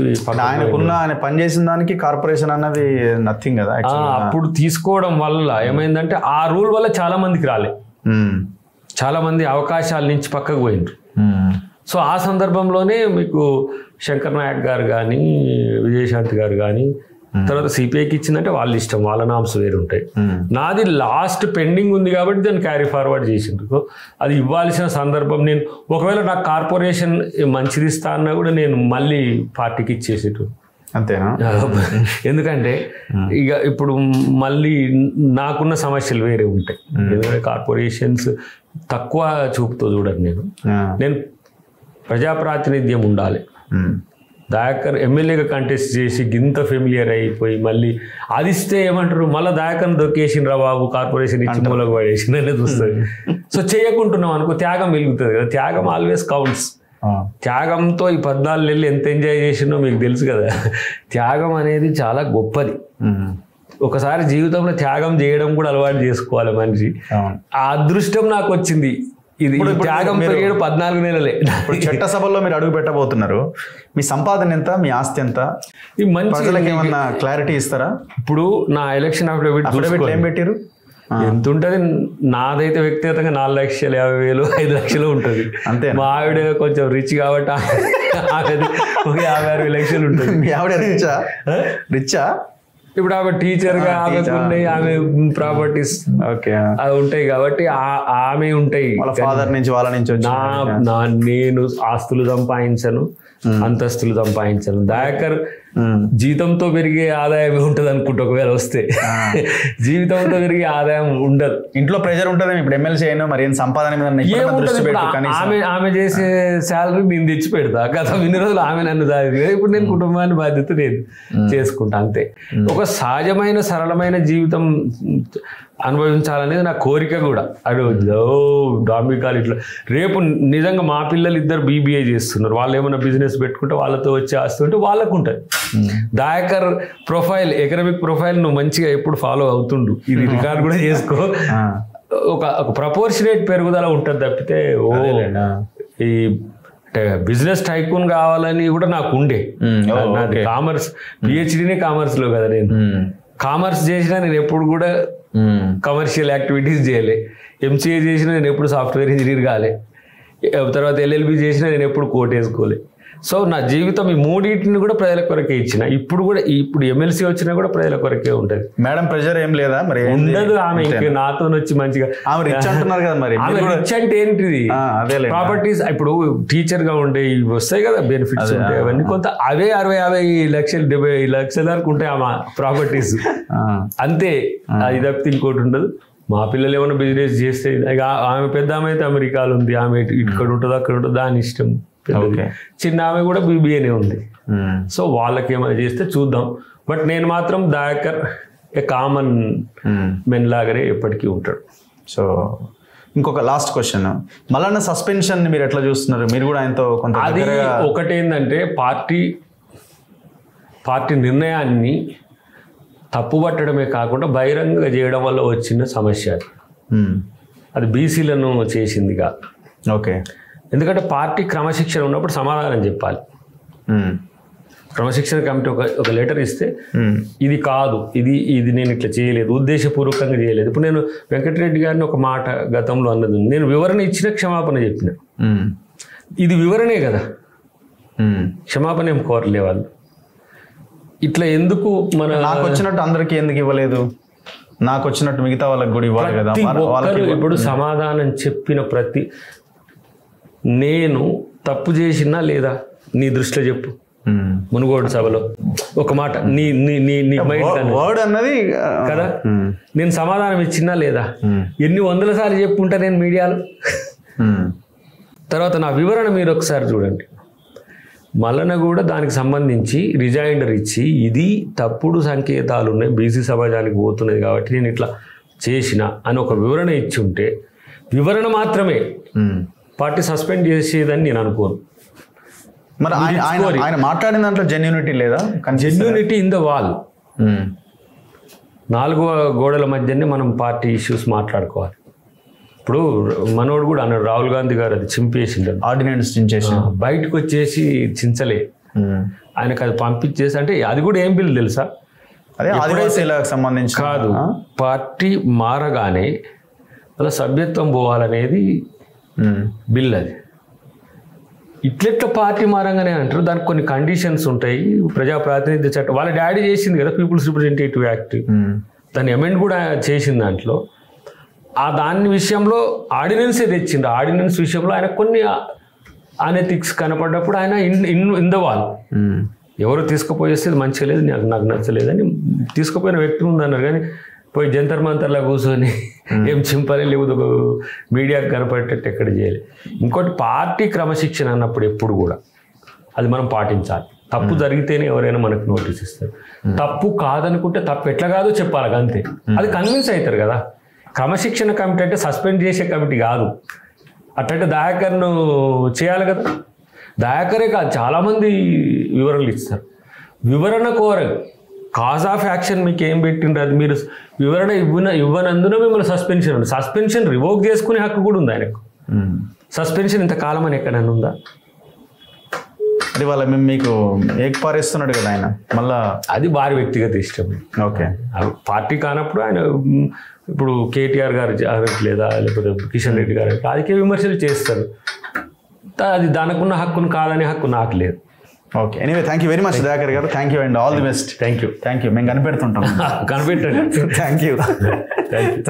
ఆయన పనిచేసిన దానికి కార్పొరేషన్ అన్నది నథింగ్ కదా. అప్పుడు తీసుకోవడం వల్ల ఏమైందంటే ఆ రూల్ వల్ల చాలా మందికి రాలే, చాలా మంది అవకాశాల నుంచి పక్కకు పోయినారు. సో ఆ సందర్భంలోనే మీకు శంకర్ నాయక్ గారు కానీ విజయశాంతి గారు కానీ తర్వాత సిపిఐకి ఇచ్చిందంటే వాళ్ళ ఇష్టం, వాళ్ళ నామ్స్ వేరు ఉంటాయి. నాది లాస్ట్ పెండింగ్ ఉంది కాబట్టి దాన్ని క్యారీ ఫార్వర్డ్ చేసిండ్రు. అది ఇవ్వాల్సిన సందర్భం, నేను ఒకవేళ నాకు కార్పొరేషన్ మంచిది ఇస్తా అన్నా కూడా నేను మళ్ళీ పార్టీకి ఇచ్చేసేటు. అంతేనా? ఎందుకంటే ఇక ఇప్పుడు మళ్ళీ నాకున్న సమస్యలు వేరే ఉంటాయి. ఎందుకంటే కార్పొరేషన్స్ తక్కువ చూపుతో చూడను నేను ప్రజాప్రాతినిధ్యం ఉండాలి. దయాకర్ ఎమ్మెల్యేగా కంటెస్ట్ చేసి గింత ఫెమిలియర్ అయిపోయి మళ్ళీ అది ఇస్తే ఏమంటారు, మళ్ళీ దయాకర్ని దొక్కేసిండ్రా బాబు కార్పొరేషన్ ఇచ్చి మూలకు పడేసింది అనేది వస్తుంది. సో చేయకుంటున్నాం అనుకో త్యాగం వెలుగుతుంది కదా. త్యాగం ఆల్వేస్ కౌంట్స్. త్యాగంతో ఈ 14 నెలలు ఎంత ఎంజాయ్ చేసినో మీకు తెలుసు కదా. త్యాగం అనేది చాలా గొప్పది. ఒకసారి జీవితంలో త్యాగం చేయడం కూడా అలవాటు చేసుకోవాలి మనిషి. ఆ అదృష్టం నాకు వచ్చింది. ఇది త్యాగం పీరియడ్ 14 నెలలే. ఇప్పుడు చట్టసభలో మీరు అడుగు పెట్టబోతున్నారు. మీ సంపాదన ఎంత, మీ ఆస్తి ఎంత, ఈ ప్రజలకు ఏమన్నా క్లారిటీ ఇస్తారా? ఇప్పుడు నా ఎలక్షన్ అఫిడవిట్ ఏం పెట్టారు, ఎంత ఉంటుంది? నాదైతే వ్యక్తిగతంగా 4,50,000 5 లక్షలు ఉంటుంది. అంతే. మా ఆవిడ కొంచెం రిచ్ కాబట్టి ఆమెది ఒక 56 లక్షలు ఉంటుంది. మీ ఆవిడ రిచ్చా? రిచ్చా? ఇప్పుడు ఆమె టీచర్గా ఆమెకు ఉన్నాయి, ఆమె ప్రాపర్టీస్ అవి ఉంటాయి కాబట్టి ఆమె ఉంటాయి. ఫాదర్ నుంచి వాళ్ళ నుంచి నేను ఆస్తులు సంపాదించను, అంతస్తులు సంపాదించను. దయాకర్ జీతంతో పెరిగే ఆదాయం ఉంటుంది అనుకుంటా. ఒకవేళ వస్తే జీవితంతో పెరిగే ఆదాయం ఉండదు. ఇంట్లో ప్రెషర్ ఉంటుంది. ఇప్పుడు ఎమ్మెల్సీ అయినా మరి ఏం సంపాదన మీద ఆమె చేసే శాలరీ నేను తెచ్చి పెడతా. గత ఇన్ని రోజులు ఆమె నన్ను సాధింది. ఇప్పుడు నేను కుటుంబాన్ని బాధ్యత నేను చేసుకుంటా. అంతే. ఒక సహజమైన సరళమైన జీవితం అనుభవించాలనేది నా కోరిక కూడా. అది డాంబికాలు ఇట్లా రేపు నిజంగా మా పిల్లలు ఇద్దరు BBA చేస్తున్నారు. వాళ్ళు ఏమైనా బిజినెస్ పెట్టుకుంటే వాళ్ళతో వచ్చి ఆస్తుంటే వాళ్ళకు ఉంటుంది. దయాకర్ ప్రొఫైల్, ఎకనామిక్ ప్రొఫైల్ నువ్వు మంచిగా ఎప్పుడు ఫాలో అవుతుండు. ఇది రికార్డ్ కూడా చేసుకో. ఒక ప్రపోర్షనేట్ పెరుగుదల ఉంటుంది తప్పితే ఈ బిజినెస్ టైకూన్ కావాలని కూడా నాకు ఉండే. నాది కామర్స్, PhDనే కామర్స్లో కదా. నేను కామర్స్ చేసినా నేను ఎప్పుడు కూడా కమర్షియల్ యాక్టివిటీస్ చేయలే. MCA చేసినా నేను ఎప్పుడు సాఫ్ట్వేర్ ఇంజనీర్ కాలే. తర్వాత LLB చేసినా నేను ఎప్పుడు కోట్ వేసుకోలే. సో నా జీవితం ఈ మూడింటిని కూడా ప్రజల కొరకే ఇచ్చిన. ఇప్పుడు కూడా ఇప్పుడు ఎమ్మెల్సీ వచ్చినా కూడా ప్రజల కొరకే ఉంటుంది. మేడం ప్రెషర్ ఏం లేదా? మరి ఉండదు. ఆమె ఇంకా నాతో వచ్చి మంచిగా ఆమె రిచ్ అంటున్నారు కదా. మరి ఆమె రిచ్ అంటే ఏంటిది? ప్రాపర్టీస్ ఇప్పుడు టీచర్ గా ఉండే ఇవి వస్తాయి కదా, బెనిఫిట్స్ ఉంటాయి. అవన్నీ కొంత అవే 60-50 లక్షలు 70 లక్షల వరకు ఉంటాయి ఆమె ప్రాపర్టీస్. అంతే. అది తప్పితే ఇంకోటి ఉండదు. మా పిల్లలు ఏమైనా బిజినెస్ చేస్తే ఆమె పెద్ద ఆమె అయితే అమెరికాలో ఉంది. ఆమె ఇక్కడ ఉంటుంది అక్కడ ఉంటుంది, దాని ఇష్టం. చిన్న ఆమె కూడా BBAనే ఉంది. సో వాళ్ళకి ఏమైనా చేస్తే చూద్దాం. బట్ నేను మాత్రం దయాకర్ ఏ కామన్ మెన్ లాగానే ఎప్పటికీ ఉంటాడు. సో ఇంకొక లాస్ట్ క్వశ్చన్, మళ్ళీ సస్పెన్షన్ మీరు ఎట్లా చూస్తున్నారు? మీరు కూడా ఆయనతో కొంత అది ఒకటేందంటే పార్టీ నిర్ణయాన్ని తప్పుపట్టడమే కాకుండా బహిరంగంగా చేయడం వల్ల వచ్చిన సమస్య. అది బీసీలను చేసింది కాదు. ఓకే. ఎందుకంటే పార్టీ క్రమశిక్షణ ఉన్నప్పుడు సమాధానం చెప్పాలి. క్రమశిక్షణ కమిటీ ఒక లెటర్ ఇస్తే ఇది కాదు, ఇది నేను ఇట్లా చేయలేదు, ఉద్దేశపూర్వకంగా చేయలేదు. ఇప్పుడు నేను వెంకటరెడ్డి గారిని ఒక మాట గతంలో అన్నది, నేను వివరణ ఇచ్చిన క్షమాపణ చెప్పిన. ఇది వివరణే కదా, క్షమాపణ ఏం కోరలే వాళ్ళు. ఇట్లా ఎందుకు నాకు వచ్చినట్టు అందరికీ ఎందుకు ఇవ్వలేదు, నాకు వచ్చినట్టు మిగతా వాళ్ళకి కూడా ఇవ్వాలి కదా. ఇప్పుడు సమాధానం చెప్పిన నేను తప్పు చేసినా లేదా నీ దృష్టిలో చెప్పు. మునుగోడు సభలో ఒక మాట వర్డ్ అన్నది కదా, నేను సమాధానం ఇచ్చినా లేదా? ఎన్ని 100 సార్లు చెప్పుంటా నేను మీడియాలో. తర్వాత నా వివరణ మీరు ఒకసారి చూడండి. మళ్ళన కూడా దానికి సంబంధించి రిజైండర్ ఇచ్చి ఇది తప్పుడు సంకేతాలు ఉన్నాయి, బీసీ సమాజానికి పోతున్నది కాబట్టి నేను ఇట్లా చేసిన అని ఒక వివరణ ఇచ్చి ఉంటే, వివరణ మాత్రమే పార్టీ సస్పెండ్ చేసేదని నేను అనుకోను. మరి ఆయన మాట్లాడిన దాంట్లో జెన్యూనిటీ లేదా? Genuinity in the wall. 4 గోడల మధ్యనే మనం పార్టీ ఇష్యూస్ మాట్లాడుకోవాలి. ఇప్పుడు మనోడు కూడా అన్నాడు, రాహుల్ గాంధీ గారు అది చింపేసిండు, ఆర్డినెన్స్ చించేసి బయటకు వచ్చేసి చించలే, ఆయనకు అది పంపించేసి. అంటే అది కూడా ఏం బిల్ తెలుసా? అదే ఆదివాసీలకు సంబంధించి కాదు, పార్టీ మారగానే అలా సభ్యత్వం పోవాలనేది బిల్. అది ఇట్లెట్ల పార్టీ మారంగానే అంటారు, దానికి కొన్ని కండిషన్స్ ఉంటాయి. ప్రజాప్రాతినిధ్య చట్టం వాళ్ళ డాడీ చేసింది కదా, పీపుల్స్ రిప్రజెంటేటివ్ యాక్ట్, దాన్ని అమెండ్ కూడా చేసింది. దాంట్లో దాని విషయంలో ఆర్డినెన్సే తెచ్చిండు. ఆర్డినెన్స్ విషయంలో ఆయన కొన్ని అనెథిక్స్ కనపడ్డప్పుడు ఆయన ఇన్ ద వాల్, ఎవరు తీసుకుపోయేస్తే ఇది మంచిగా లేదు, నాకు నచ్చలేదని తీసుకుపోయిన వ్యక్తి ఉందన్నారు. కానీ పోయి జంతర్ మంతర్లా కూర్చొని ఏం చింపలే, లేకపోతే మీడియాకి కనపడేటట్టు ఎక్కడ చేయలేదు. ఇంకోటి, పార్టీ క్రమశిక్షణ అన్నప్పుడు ఎప్పుడు కూడా అది మనం పాటించాలి. తప్పు జరిగితేనే ఎవరైనా మనకు నోటీస్ ఇస్తారు. తప్పు కాదనుకుంటే తప్పు ఎట్లా కాదో చెప్పాలి, అంతే. అది కన్విన్స్ అవుతారు కదా. క్రమశిక్షణ కమిటీ అంటే సస్పెండ్ చేసే కమిటీ కాదు. అట్లంటే దయాకర్ను చేయాలి కదా. దయాకరే కాదు, చాలామంది వివరణలు ఇస్తారు. వివరణ కోరదు, కాజ్ ఆఫ్ యాక్షన్ మీకు ఏం పెట్టిండ్రు అది మీరు వివరణ ఇవ్వనందున మిమ్మల్ని సస్పెన్షన్ రివోక్ చేసుకునే హక్కు కూడా ఉంది ఆయనకు. సస్పెన్షన్ ఇంతకాలం అని ఎక్కడైనా ఉందా? అది వాళ్ళ మీకు ఏకపారేస్తున్నాడు కదా ఆయన. మళ్ళా అది వారి వ్యక్తిగత ఇష్టం. ఓకే, పార్టీ కానప్పుడు ఆయన ఇప్పుడు కేటీఆర్ గారు లేదా లేకపోతే కిషన్ రెడ్డి గారు రాజకీయ విమర్శలు చేస్తారు. అది దానికున్న హక్కును కాదనే హక్కు నాకు లేదు. Okay, anyway thank you very much Dayakar గారు. Thank you and all the best. Thank you. మేము కనిపెడుతుంటాం. కనిపెట్టండి.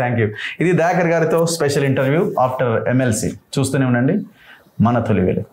Thank you. ఇది దయాకర్ గారితో స్పెషల్ ఇంటర్వ్యూ ఆఫ్టర్ ఎమ్మెల్సీ. చూస్తూనే ఉండండి మన తొలి వెలుగు.